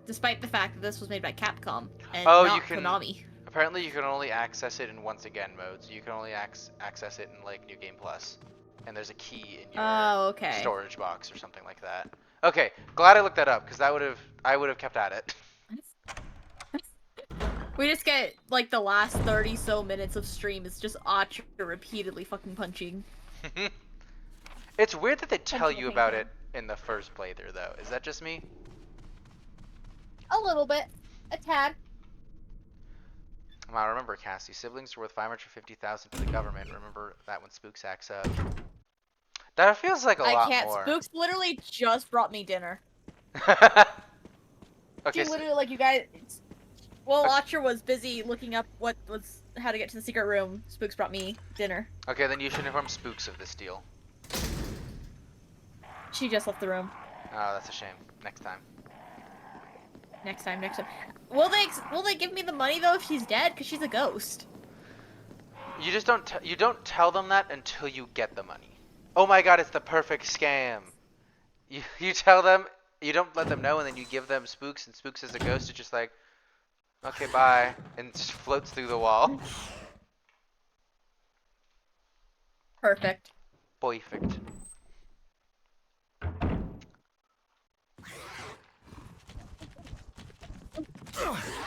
Despite the fact that this was made by Capcom and Oh, not you can. Konami. Apparently, you can only access it in once again mode. So you can only access it in like New Game Plus, and there's a key in your Oh, okay. storage box or something like that. Okay, glad I looked that up because I would have kept at it. We just get, like, the last 30 so minutes of stream is just Acer repeatedly fucking punching. It's weird that they tell Punching a you paint about can. it in the first playthrough, though. Is that just me? A little bit. A tad. Wow, remember, Cassie, siblings are worth 550,000 to the government. Remember that when Spooks acts up. That feels like a I lot can't. more. Spooks literally just brought me dinner. Okay, She so, literally, like, you guys... Well, Okay. Acer was busy looking up how to get to the secret room. Spooks brought me dinner. okay, then you should inform Spooks of this deal. She just left the room. Oh, that's a shame. Next time. Next time. Will they give me the money though if she's dead? Cause she's a ghost. You just you don't tell them that until you get the money. Oh my god, it's the perfect scam. You tell them, you don't let them know, and then you give them Spooks, and Spooks as a ghost is just like, okay, bye, and just floats through the wall. Perfect. Perfect.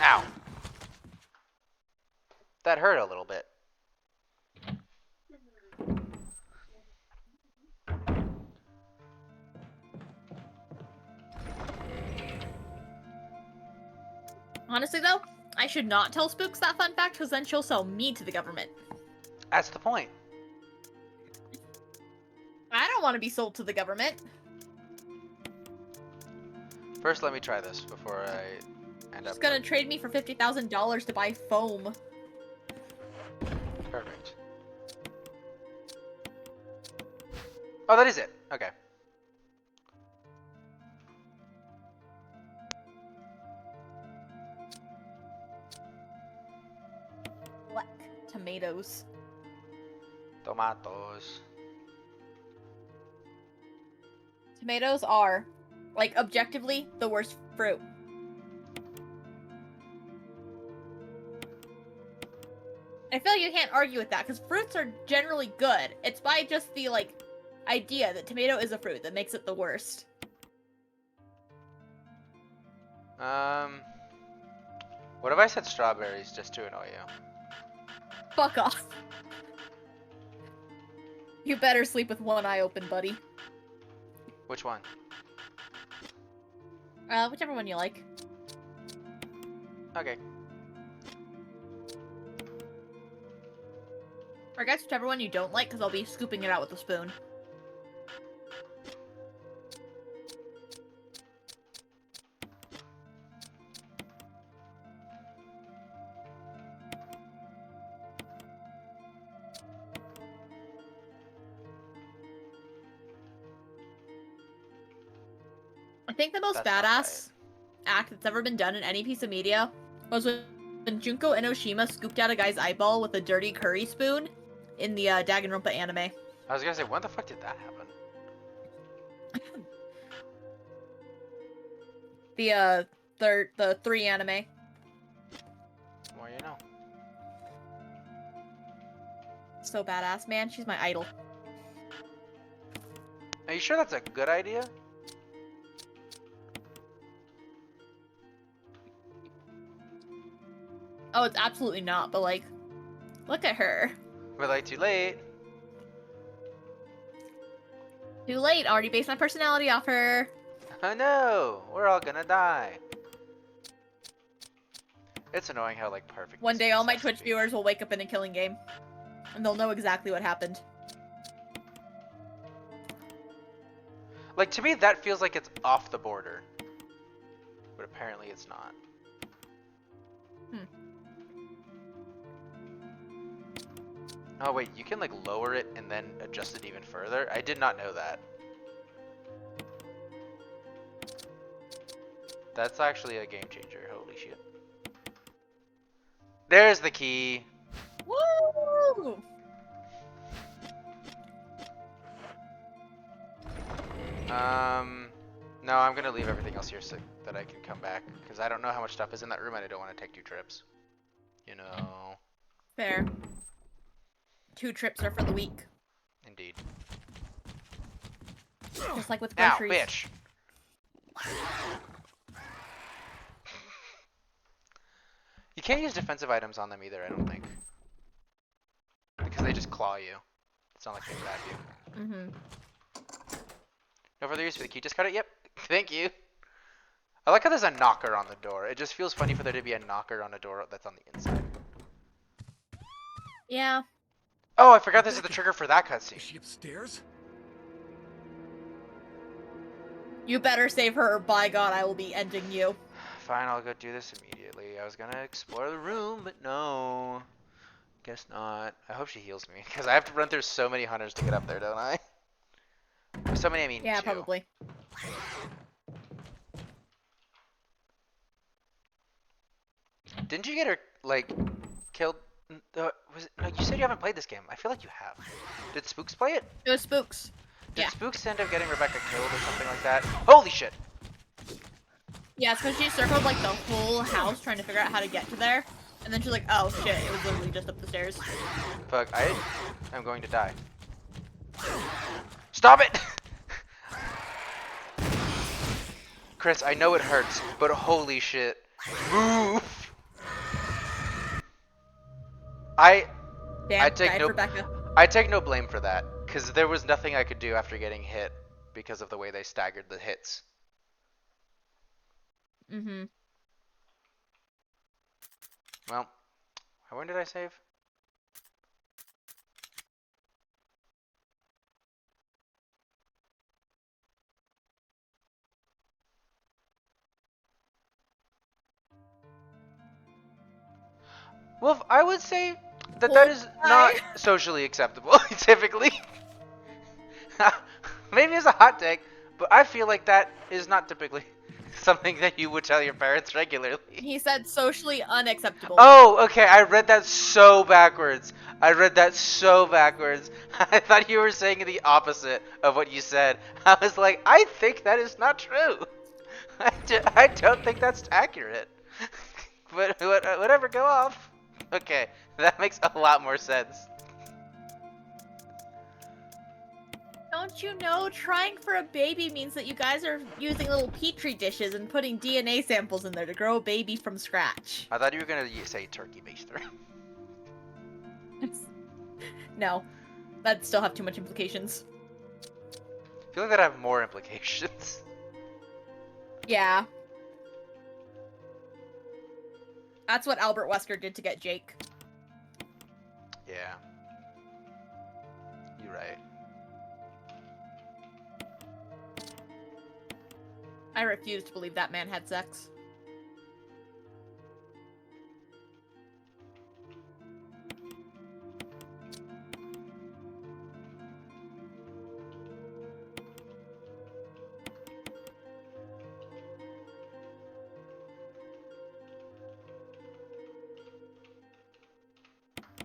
Ow. That hurt a little bit. Honestly though, I should not tell Spooks that fun fact because then she'll sell me to the government. That's the point. I don't want to be sold to the government. First, let me try this before I end She's up. gonna trade me for $50,000 to buy foam. Perfect. Oh, that is it. Okay. Black tomatoes. Tomatoes. Tomatoes are, like, objectively the worst fruit. I feel like you can't argue with that, because fruits are generally good. It's by just the, like, idea that tomato is a fruit that makes it the worst. What if I said strawberries just to annoy you? Fuck off. You better sleep with one eye open, buddy. Which one? Whichever one you like. Okay. Or I guess whichever one you don't like, because I'll be scooping it out with a spoon. I think the most That's not badass act that's ever been done in any piece of media was when Junko Enoshima scooped out a guy's eyeball with a dirty curry spoon in the Danganronpa anime. I was gonna say, when the fuck did that happen? The 3 anime. The more you know. So badass, man. She's my idol. Are you sure that's a good idea? Oh, it's absolutely not, but like, look at her. But like, too late. Too late, already based my personality off her. Oh no, we're all gonna die. It's annoying how like perfect. One this day all my has to Twitch be. viewers will wake up in a killing game. And they'll know exactly what happened. Like, to me, that feels like it's off the border. But apparently it's not. Oh wait, you can like lower it and then adjust it even further? I did not know that. That's actually a game changer, holy shit. There's the key. Woo! No, I'm gonna leave everything else here so that I can come back. Because I don't know how much stuff is in that room and I don't want to take 2 trips. You know. Fair. 2 trips are for the week. Indeed. Just like with Ow, groceries. bitch! You can't use defensive items on them either, I don't think. Because they just claw you. It's not like they stab you. Mm-hmm. No further use for the key. Just cut it. Yep. Thank you. I like how there's a knocker on the door. It just feels funny for there to be a knocker on a door that's on the inside. Yeah. Oh, I forgot this is the trigger for that Is cutscene. she upstairs? You better save her, or by God, I will be ending you. Fine, I'll go do this immediately. I was gonna explore the room, but no. Guess not. I hope she heals me, because I have to run through so many hunters to get up there, don't I? So many, I mean Yeah, 2. probably. Didn't you get her, like, killed? Was it, no, you said you haven't played this game. I feel like you have. Did Spooks play it? It was Spooks. Did Yeah. Spooks end up getting Rebecca killed or something like that? Holy shit! Yeah, it's because she circled like the whole house trying to figure out how to get to there. And then she's like, oh shit, it was literally just up the stairs. Fuck, I am going to die. Stop it! Chris, I know it hurts, but holy shit. Move! Damn, I take died no Rebecca. I take no blame for that, because there was nothing I could do after getting hit because of the way they staggered the hits. Mm-hmm. Well, when did I save? Well, I would say that is not socially acceptable, typically. Maybe it's a hot take, but I feel like that is not typically something that you would tell your parents regularly. He said socially unacceptable. Oh, okay, I read that so backwards. I thought you were saying the opposite of what you said. I was like, I think that is not true. I don't think that's accurate. But whatever, go off. Okay, that makes a lot more sense. Don't you know, trying for a baby means that you guys are using little petri dishes and putting DNA samples in there to grow a baby from scratch. I thought you were gonna say turkey baster. No, that'd still have too much implications. I feel like that have more implications. Yeah. That's what Albert Wesker did to get Jake. Yeah. You're right. I refuse to believe that man had sex.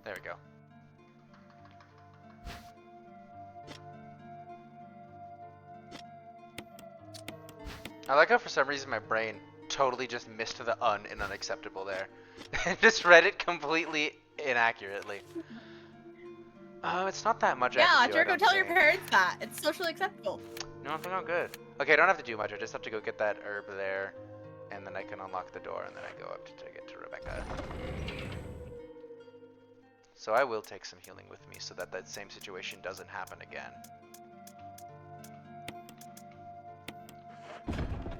There we go. I like how for some reason my brain totally just missed the in unacceptable there. And just read it completely inaccurately. Oh, it's not that much I Yeah, have to do, I Jericho, don't tell your think. parents that. It's socially acceptable. No, I'm feeling good. Okay, I don't have to do much. I just have to go get that herb there. And then I can unlock the door, and then I go up to get to Rebecca. So I will take some healing with me so that that same situation doesn't happen again.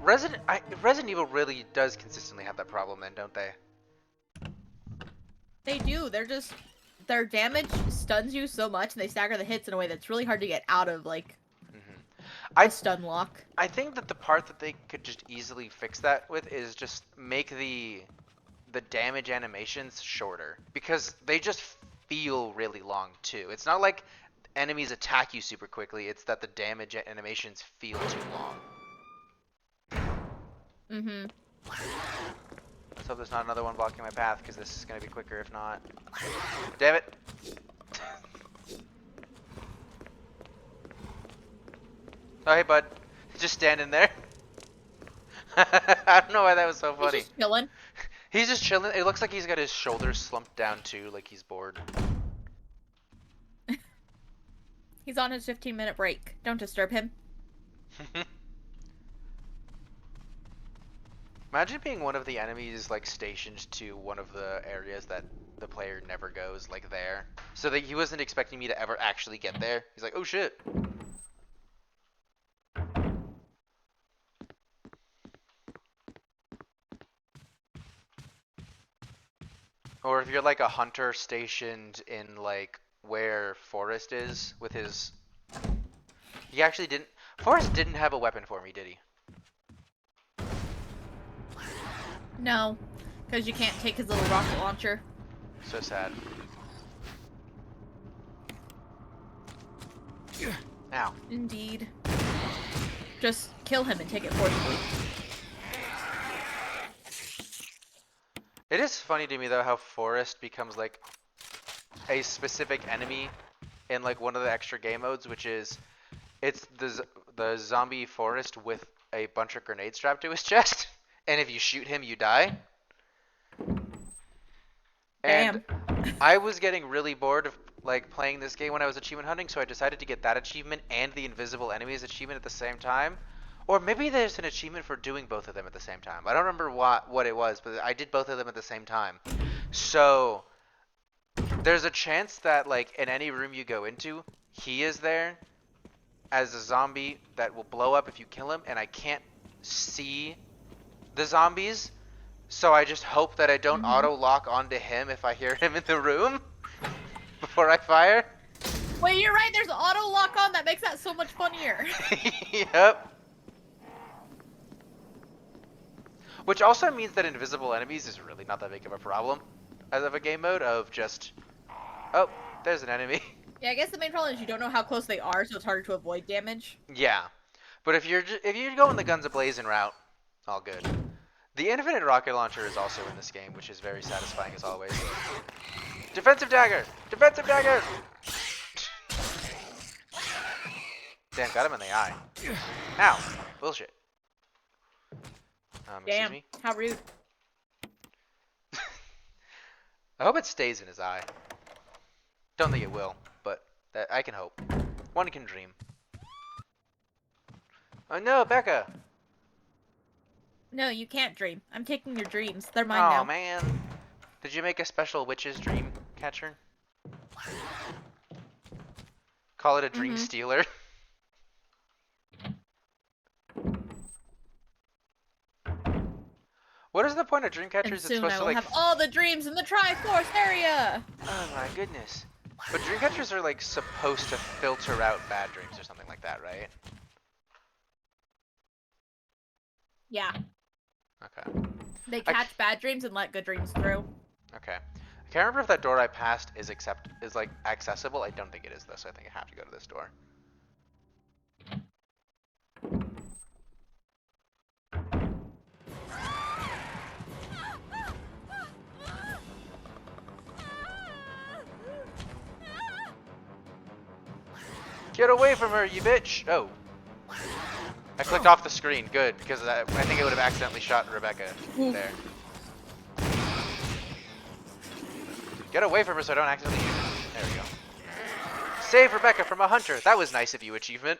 Resident Evil really does consistently have that problem then, don't they? They do. Their damage stuns you so much, and they stagger the hits in a way that's really hard to get out of, like, a stun lock. I think that the part that they could just easily fix that with is just make the damage animations shorter, because they just feel really long too. It's not like enemies attack you super quickly, it's that the damage animations feel too long. Mm-hmm. Let's hope there's not another one blocking my path, because this is going to be quicker if not. Damn it! Oh, hey, bud. Just standing there. I don't know why that was so He's funny. just chilling. He's just chilling. It looks like he's got his shoulders slumped down too, like he's bored. He's on his 15-minute break. Don't disturb him. Imagine being one of the enemies like stationed to one of the areas that the player never goes, like there. So that he wasn't expecting me to ever actually get there. He's like, oh shit. Or if you're like a hunter stationed in like where Forrest is with his... He actually didn't... Forrest didn't have a weapon for me, did he? No, because you can't take his little rocket launcher. So sad. Ow. Indeed. Just kill him and take it forcibly. It is funny to me though how Forrest becomes like a specific enemy in like one of the extra game modes, which is it's the zombie Forrest with a bunch of grenades strapped to his chest, and if you shoot him, you die. And Damn. I was getting really bored of like playing this game when I was achievement hunting, so I decided to get that achievement and the invisible enemies achievement at the same time. Or maybe there's an achievement for doing both of them at the same time. I don't remember what it was, but I did both of them at the same time. So there's a chance that like in any room you go into, he is there as a zombie that will blow up if you kill him, and I can't see the zombies. So I just hope that I don't auto lock onto him if I hear him in the room before I fire. Wait, you're right. There's auto lock on. That makes that so much funnier. Yep. Which also means that invisible enemies is really not that big of a problem as of a game mode of just, oh, there's an enemy. Yeah, I guess the main problem is you don't know how close they are, so it's harder to avoid damage. Yeah, but if you're going the guns a-blazing route, all good. The infinite rocket launcher is also in this game, which is very satisfying as always. Defensive dagger! Defensive dagger! Damn, got him in the eye. Ow! Bullshit. Excuse Damn, me? how rude. I hope it stays in his eye. Don't think it will, but I can hope. One can dream. Oh no, Becca! No, you can't dream. I'm taking your dreams. They're mine Oh now. man. Did you make a special witch's dream catcher? Call it a dream stealer? What is the point of dream catchers? And soon It's supposed I to will like... have all the dreams in the Triforce area! Oh my goodness. But dream catchers are like supposed to filter out bad dreams or something like that, right? Yeah. Okay. They catch bad dreams and let good dreams through. Okay. I can't remember if that door I passed is like accessible. I don't think it is though, so I think I have to go to this door. Get away from her, you bitch! Oh. I clicked off the screen. Good, because I think I would have accidentally shot Rebecca there. Get away from her so I don't accidentally shoot her. There we go. Save Rebecca from a hunter. That was nice of you, achievement.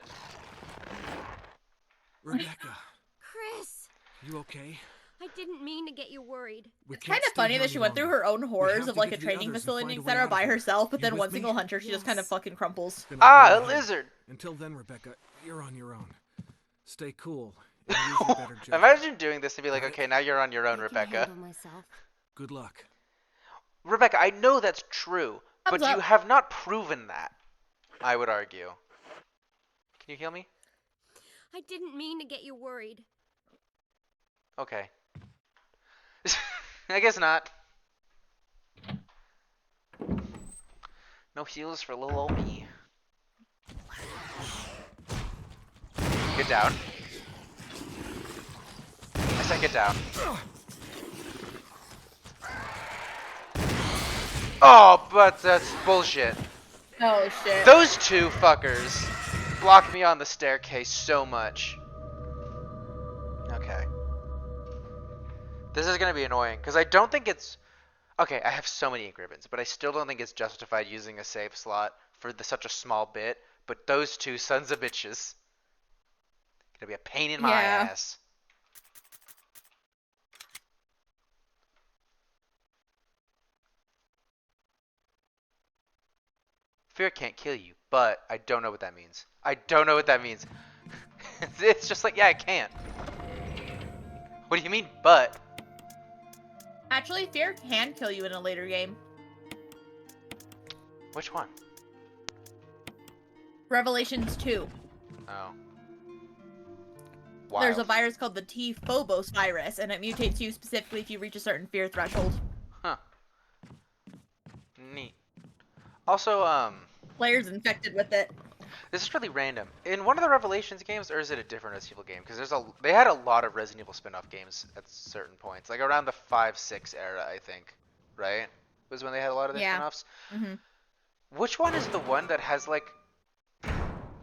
Rebecca, Chris, you okay? I didn't mean to get you worried. We It's can't kind of stay funny here that she any went through longer. her own horrors have of to like get a to the training others and facility, find a way etc. out by of here. herself, but You then with one me? single hunter, she just kind of Yes. fucking crumples. Then Ah, I'll a go ahead. lizard! Until then, Rebecca, you're on your own. Stay cool. And use your better judgment. Imagine doing this and be like, Right. okay, now you're on your own, I can Rebecca. handle myself. Good luck. Rebecca, I know that's true, but Thumbs you up. have not proven that, I would argue. Can you heal me? I didn't mean to get you worried. Okay. I guess not. No heals for little old me. Get down. I said get down. Oh, but that's bullshit. Oh shit. Those two fuckers blocked me on the staircase so much. Okay. This is gonna be annoying because I don't think it's okay. I have so many ink ribbons, but I still don't think it's justified using a save slot for such a small bit. But those two sons of bitches gonna be a pain in my Yeah. ass. Fear can't kill you, but I don't know what that means. I don't know what that means. It's just like, yeah, it can't. What do you mean, but? Actually, fear can kill you in a later game. Which one? Revelations 2. Oh. There's a Wild. virus called the T Phobos virus, and it mutates you specifically if you reach a certain fear threshold. Huh. Neat. Also, Players infected with it. this is really random. In one of the Revelations games, or is it a different Resident Evil game? Because they had a lot of Resident Evil spin-off games at certain points, like around the 5-6 era, I think. Right? Was when they had a lot of their Yeah. spin-offs. Mm-hmm. Which one is the one that has like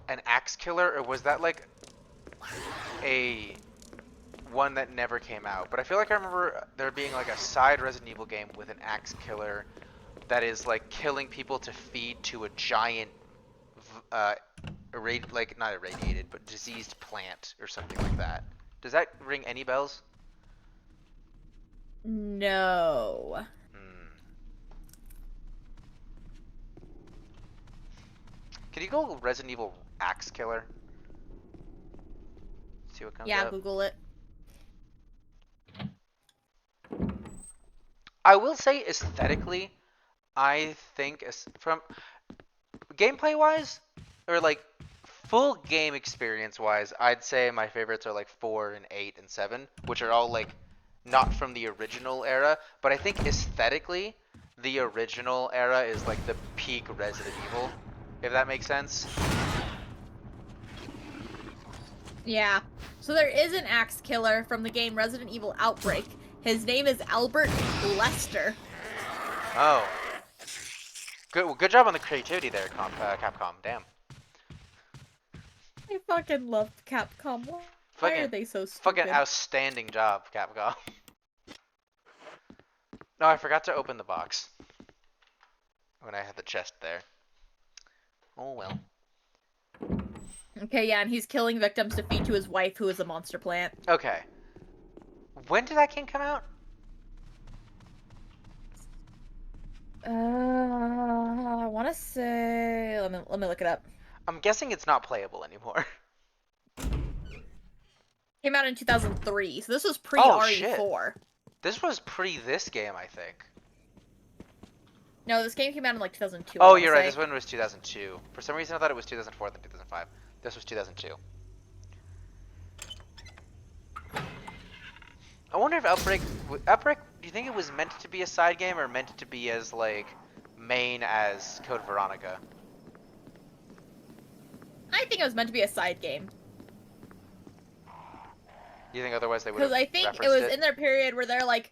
an axe killer, or was that like a one that never came out? But I feel like I remember there being like a side Resident Evil game with an axe killer that is like killing people to feed to a giant like not irradiated but diseased plant or something like that. Does that ring any bells? No. Can you go Resident Evil axe killer? See what comes Yeah, up. Google it. I will say aesthetically, I think from gameplay wise, or like full game experience wise, I'd say my favorites are like 4 and 8 and 7, which are all like not from the original era, but I think aesthetically, the original era is like the peak Resident Evil, if that makes sense. Yeah. So there is an axe killer from the game Resident Evil Outbreak. His name is Albert Lester. Oh. Good job on the creativity there, Capcom. Damn. I fucking love Capcom. Why are they so stupid? Fucking outstanding job, Capcom. No, I forgot to open the box when I had the chest there. Oh well. Okay, yeah, and he's killing victims to feed to his wife, who is a monster plant. Okay. When did that game come out? I want to say. Let me look it up. I'm guessing it's not playable anymore. Came out in 2003, so this was pre Oh, shit. RE4. This was pre this game, I think. No, this game came out in like 2002. Oh, you're right. This one was 2002. For some reason, I thought it was 2004 then 2005. This was 2002. I wonder if Outbreak, do you think it was meant to be a side game or meant to be as like main as Code Veronica? I think it was meant to be a side game. You think otherwise they would have Because I think it referenced was in their period where they're like,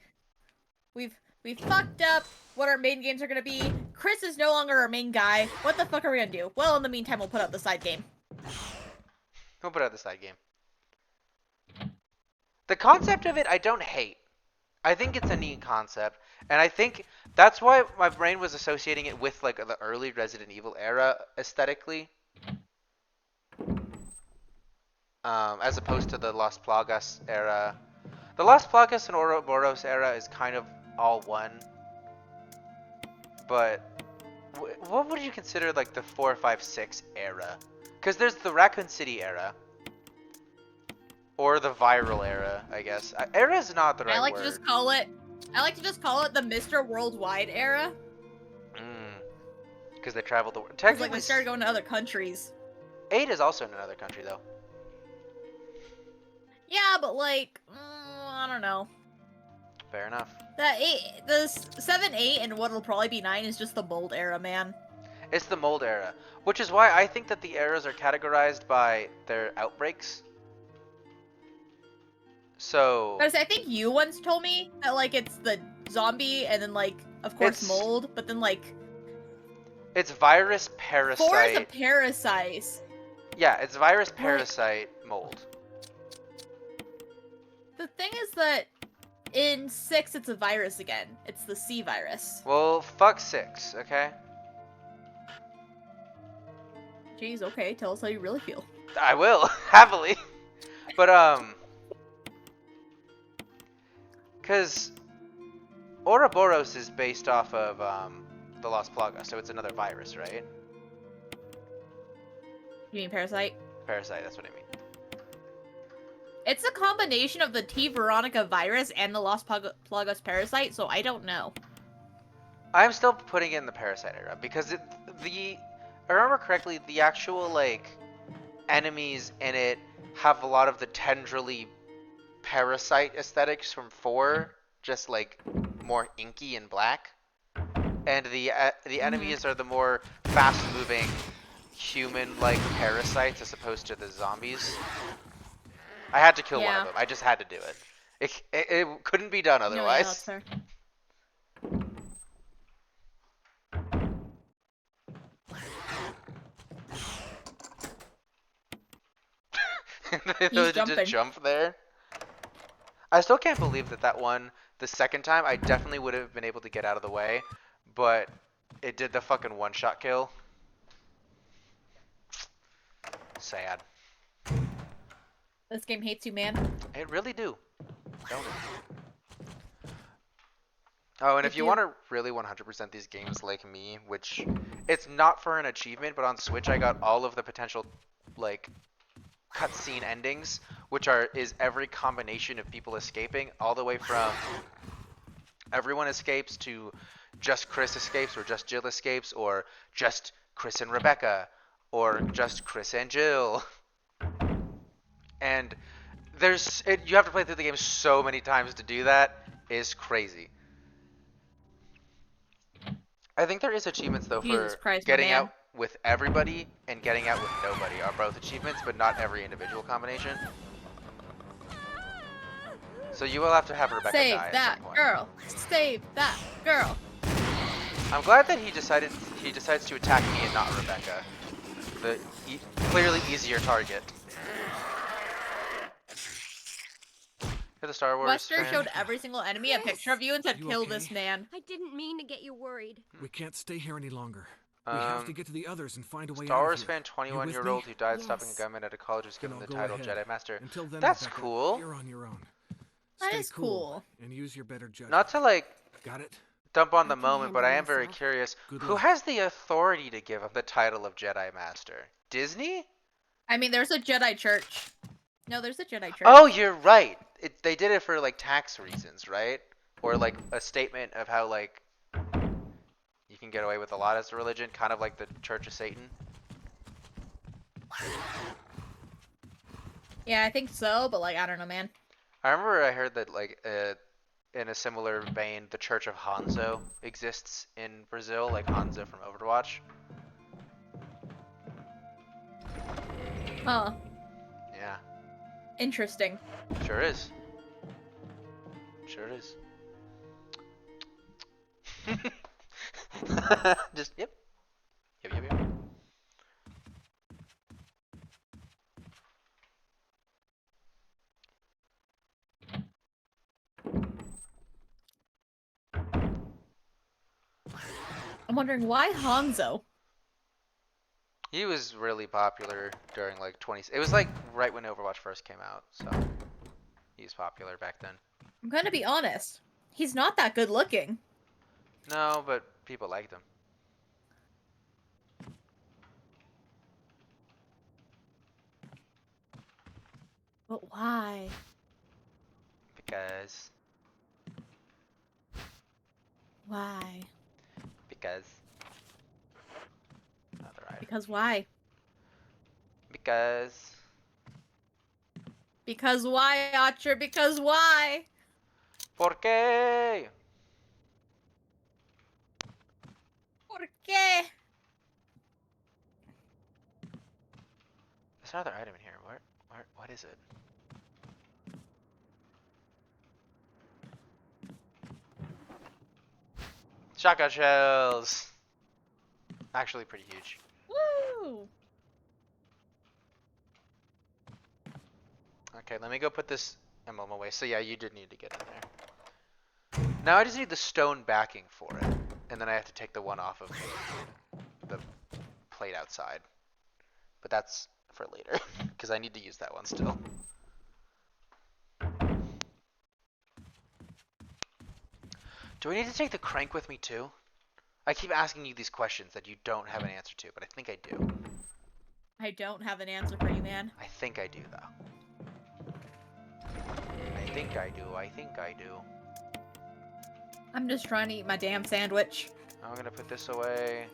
we've fucked up what our main games are gonna be. Chris is no longer our main guy. What the fuck are we gonna do? Well, in the meantime, we'll put out the side game. We'll put out the side game. The concept of it, I don't hate. I think it's a neat concept, and I think that's why my brain was associating it with like the early Resident Evil era aesthetically, as opposed to the Las Plagas era. The Las Plagas and Ouroboros era is kind of all one, but what would you consider like the 4, 5, 6 era? Because there's the Raccoon City era. Or the viral era, I guess. Era is not the right word. I like to just call it the Mr. Worldwide era. Because they traveled the world. Because like they started going to other countries. 8 is also in another country though. Yeah, but like, I don't know. Fair enough. The 7, 8, and what'll probably be 9 is just the mold era, man. It's the mold era, which is why I think that the eras are categorized by their outbreaks. So Because I think you once told me that like it's the zombie and then like of course mold, but then like it's virus, parasite. 4 is a parasite. Yeah, it's virus, parasite, mold. The thing is that in 6, it's a virus again. It's the C virus. Well, fuck 6, okay? Jeez, okay, tell us how you really feel. I will, happily. But, because Ouroboros is based off of, the Lost Plaga, so it's another virus, right? You mean Parasite? Parasite, that's what I mean. It's a combination of the T. Veronica virus and the Los Plagas parasite, so I don't know. I'm still putting it in the Parasite era, because if I remember correctly, the actual, like, enemies in it have a lot of the tendrily Parasite aesthetics from 4, just, like, more inky and black. And the enemies are the more fast-moving, human-like parasites as opposed to the zombies. I had to kill one of them. I just had to do it. It couldn't be done No, yeah, otherwise. that's fair. Those jumping. just jump there. I still can't believe that one, the second time, I definitely would have been able to get out of the way, but it did the fucking one-shot kill. Sad. This game hates you, man. It really do. Don't it? Oh, and if you want to really 100% these games like me, which it's not for an achievement, but on Switch I got all of the potential, like, cutscene endings, which is every combination of people escaping, all the way from everyone escapes to just Chris escapes, or just Jill escapes, or just Chris and Rebecca, or just Chris and Jill. And you have to play through the game so many times to do that. Is crazy. I think there is achievements though Jesus for Christ, my getting man. out with everybody and getting out with nobody are both achievements, but not every individual combination. So you will have to have Rebecca Save die at that some point. girl. Save that girl. I'm glad that he decides to attack me and not Rebecca, the clearly easier target. You're the Star Wars Wester fan. showed every single enemy a picture of you and said, You kill okay? this man. I didn't mean to get you worried. We can't stay here any longer. We have to Um, get to the others and find a way Star out of Wars here. fan, You with 21-year-old me? who died stopping a Yes. gunman at a college was Then given I'll the go title ahead. Jedi Master. Until then, That's Rebecca, cool. You're on your own. That Stay is cool. and use your better judgment. Not to like Got it? dump on the I can moment, but I handle am very myself. curious. Good Who luck. has the authority to give him the title of Jedi Master? Disney? I mean, there's a Jedi church. No, there's a Jedi church. Oh, you're right. They did it for like tax reasons, right? Or like a statement of how like you can get away with a lot as a religion, kind of like the Church of Satan. Yeah, I think so, but like, I don't know, man. I remember I heard that like in a similar vein, the Church of Hanzo exists in Brazil, like Hanzo from Overwatch. Huh. Yeah, Interesting. sure is. Sure is. Just yep. Yep, yep, yep. I'm wondering why Hanzo? He was really popular during like It was like right when Overwatch first came out, so he was popular back then. I'm gonna be honest. He's not that good looking. No, but people liked him. But why? Because Why? because another item. Because why? Because Because why, Archer? Because why? ¿Por qué? ¿Por qué? There's another item in here. What is it? Shotgun shells. Actually, pretty huge. Woo! Okay, let me go put this emblem away. So yeah, you did need to get in there. Now I just need the stone backing for it, and then I have to take the one off of the plate outside. But that's for later, because I need to use that one still. Do I need to take the crank with me too? I keep asking you these questions that you don't have an answer to, but I think I do. I don't have an answer for you, man. I think I do, though. I think I do. I think I do. I'm just trying to eat my damn sandwich. I'm gonna put this away,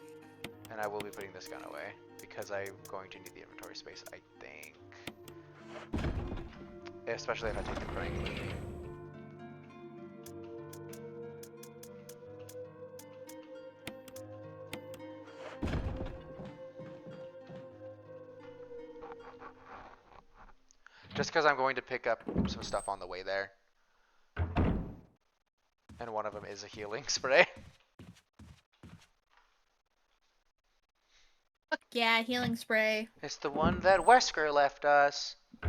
and I will be putting this gun away, because I'm going to need the inventory space, I think. Especially if I take the crank with me. Just because I'm going to pick up some stuff on the way there. And one of them is a healing spray. Fuck yeah, healing spray. It's the one that Wesker left us. A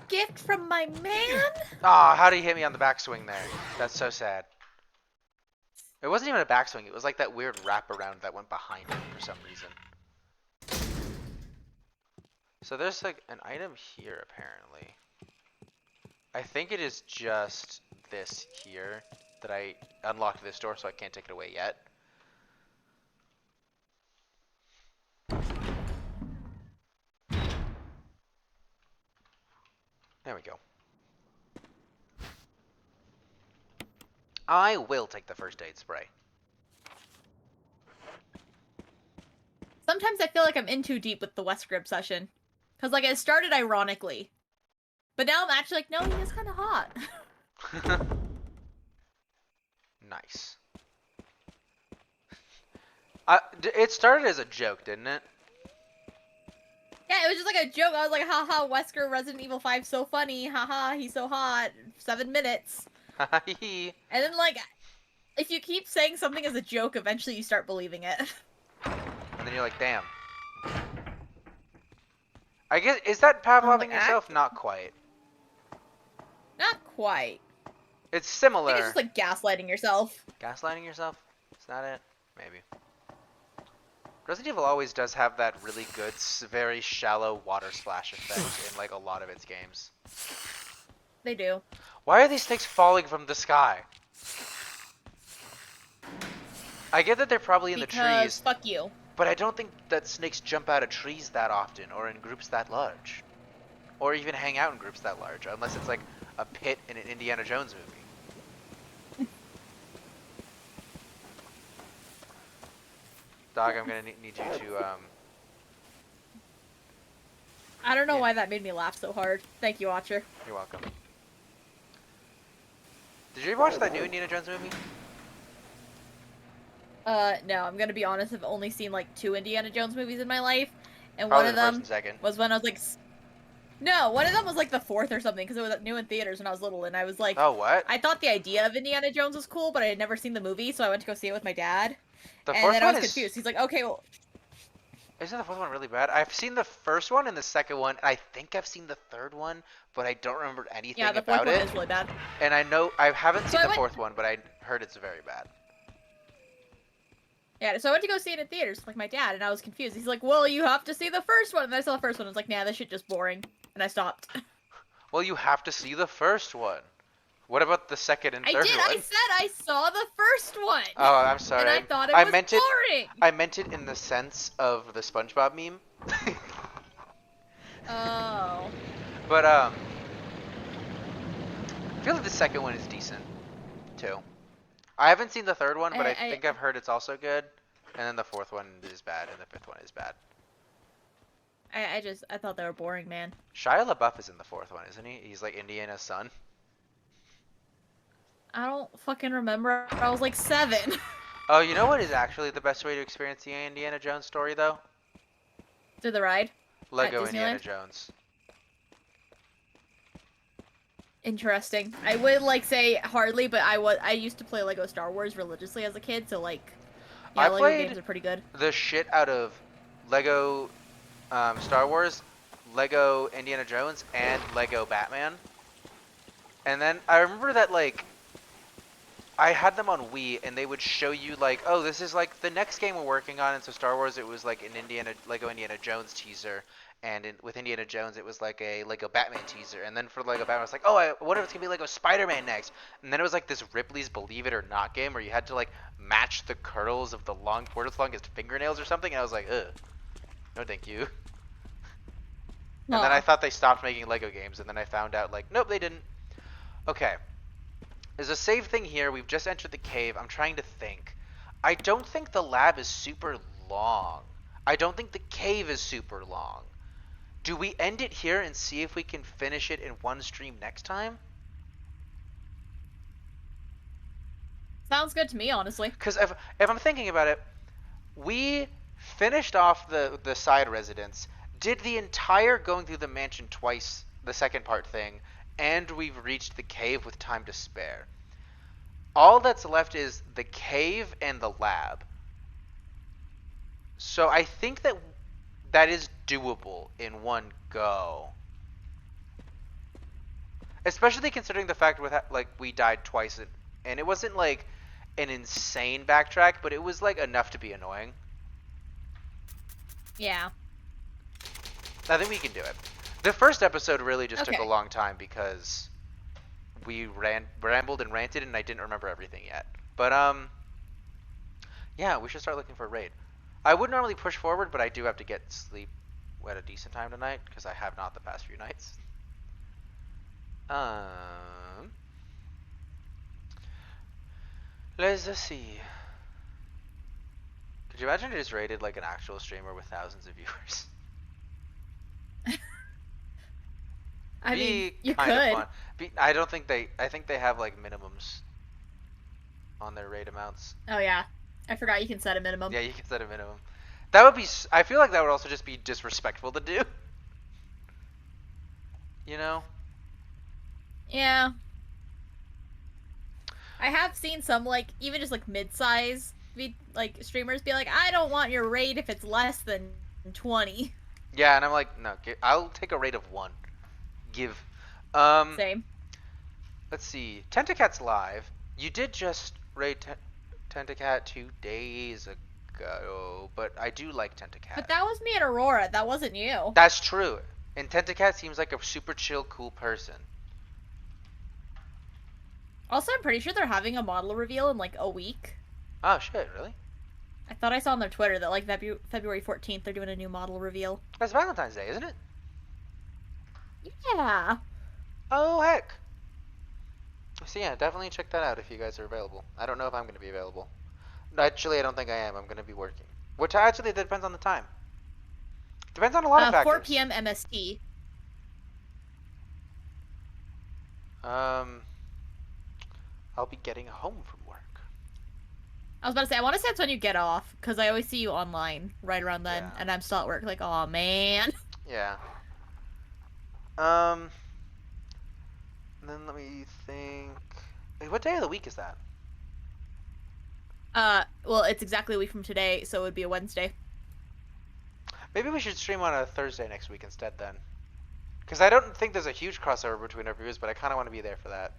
gift from my man? Ah, how did he hit me on the backswing there? That's so sad. It wasn't even a backswing. It was like that weird wraparound that went behind him for some reason. So there's like an item here apparently. I think it is just this here that I unlocked this door, so I can't take it away yet. There we go. I will take the first aid spray. Sometimes I feel like I'm in too deep with the Wesker obsession. Because, like, it started ironically. But now I'm actually like, no, he is kind of hot. Nice. It started as a joke, didn't it? Yeah, it was just like a joke. I was like, haha, Wesker, Resident Evil 5, so funny. Haha, he's so hot. 7 minutes. And then, like, if you keep saying something as a joke, eventually you start believing it. And then you're like, damn. I guess, is that Pavloving yourself? Not quite. Not quite. It's I similar. think it's just like gaslighting yourself. Gaslighting yourself? Is that it? Maybe. Resident Evil always does have that really good, very shallow water splash effect in like a lot of its games. They do. Why are these snakes falling from the sky? I get that they're probably in the trees, fuck you. but I don't think that snakes jump out of trees that often, or in groups that large. Or even hang out in groups that large, unless it's like a pit in an Indiana Jones movie. Dog, I'm gonna need you to, I don't know why that made me laugh so hard. Thank you, Watcher. You're welcome. Did you ever watch that new Indiana Jones movie? No, I'm gonna be honest, I've only seen like 2 Indiana Jones movies in my life, and Probably one of the first them and second. was when I was like, no, one of them was like the 4th or something, because it was new in theaters when I was little, and I was like, Oh, what? I thought the idea of Indiana Jones was cool, but I had never seen the movie, so I went to go see it with my dad, The and fourth then I one was is... confused. He's like, okay, well, Isn't the fourth one really bad? I've seen the first one and the second one, and I think I've seen the third one, but I don't remember anything yeah, the 4th about one it. is really bad. And I know I haven't So seen I the went- fourth one, but I heard it's very bad. Yeah, so I went to go see it in theaters with like my dad, and I was confused. He's like, well, you have to see the first one, and I saw the first one, I was like, nah, this shit just boring, and I stopped. Well, you have to see the first one. What about the second and I third did, one? I said I saw the first one! Oh, I'm sorry. And I thought it was boring! I meant it in the sense of the SpongeBob meme. Oh. But I feel like the second one is decent too. I haven't seen the third one, but I think I've heard it's also good. And then the fourth one is bad, and the fifth one is bad. I thought they were boring, man. Shia LaBeouf is in the fourth one, isn't he? He's like Indiana's son. I don't fucking remember. I was like 7. Oh, you know what is actually the best way to experience the Indiana Jones story, though? Through the ride? Lego At Indiana Disneyland? Jones. Interesting. I would like say hardly, but I used to play Lego Star Wars religiously as a kid, so like, yeah, I Lego played games are pretty good. the shit out of Lego Star Wars, Lego Indiana Jones, and Lego Batman. And then I remember that like I had them on Wii, and they would show you like, oh, this is like the next game we're working on. And so Star Wars, it was like an Lego Indiana Jones teaser, and with Indiana Jones, it was like a Lego Batman teaser. And then for Lego Batman, it's like, oh, I wonder if it's gonna be Lego Spider-Man next. And then it was like this Ripley's Believe It or Not game where you had to like match the curls of the long portals along his fingernails or something. And I was like, ugh, no, thank you. And then I thought they stopped making Lego games, and then I found out like, nope, they didn't. Okay. There's a save thing here. We've just entered the cave. I'm trying to think. I don't think the lab is super long. I don't think the cave is super long. Do we end it here and see if we can finish it in one stream next time? Sounds good to me, honestly. Because if I'm thinking about it, we finished off the side residence, did the entire going through the mansion twice, the second part thing, and we've reached the cave with time to spare. All that's left is the cave and the lab. So I think that is doable in one go. Especially considering the fact with like we died twice, and it wasn't like an insane backtrack, but it was like enough to be annoying. Yeah. I think we can do it. The first episode really just took Okay. a long time because we rambled and ranted, and I didn't remember everything yet. But yeah, we should start looking for a raid. I would normally push forward, but I do have to get sleep at a decent time tonight because I have not the past few nights. Let's see. Could you imagine I just raided like an actual streamer with thousands of viewers? I mean, you kind of could. fun. I don't think I think they have like minimums on their raid amounts. Oh yeah, I forgot you can set a minimum. Yeah, you can set a minimum. That would be. I feel like that would also just be disrespectful to do. You know? Yeah. I have seen some like even just like mid-size like streamers be like, I don't want your raid if it's less than 20. Yeah, and I'm like, no, I'll take a rate of 1. Give. Same. Let's see. Tentacat's live. You did just raid Tentacat 2 days ago, but I do like Tentacat. But that was me and Aurora. That wasn't you. That's true. And Tentacat seems like a super chill, cool person. Also, I'm pretty sure they're having a model reveal in like a week. Oh shit, really? I thought I saw on their Twitter that like February 14th they're doing a new model reveal. That's Valentine's Day, isn't it? Yeah. Oh heck. So yeah, definitely check that out if you guys are available. I don't know if I'm going to be available. Actually, I don't think I am. I'm going to be working. Which actually depends on the time. Depends on a lot of factors. 4 p.m. MST. I'll be getting home from work. I was about to say, I want to say it's when you get off, because I always see you online right around then, Yeah. and I'm still at work, like, oh man. Yeah. Then let me think. Wait, what day of the week is that? Well, it's exactly a week from today, so it would be a Wednesday. Maybe we should stream on a Thursday next week instead then. Because I don't think there's a huge crossover between our views, but I kind of want to be there for that.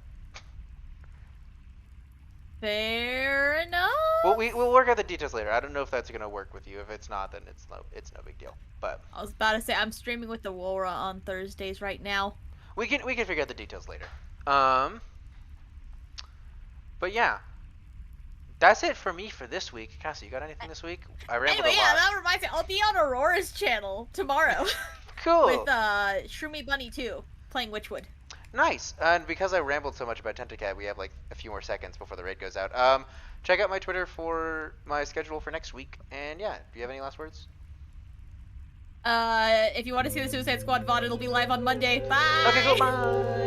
Fair enough. Well, we'll work out the details later. I don't know if that's gonna work with you. If it's not, then it's no big deal. But I was about to say, I'm streaming with Aurora on Thursdays right now. we can figure out the details later. But yeah, that's it for me for this week. Cassie, you got anything this week? I rambled Anyway, a yeah, lot. that reminds me, I'll be on Aurora's channel tomorrow Cool. with Shroomy Bunny 2, playing Witchwood. Nice. And because I rambled so much about Tentacat, we have like a few more seconds before the raid goes out. Check out my Twitter for my schedule for next week. And yeah, do you have any last words? If you want to see the Suicide Squad VOD, it'll be live on Monday. Bye! Okay, cool. Bye.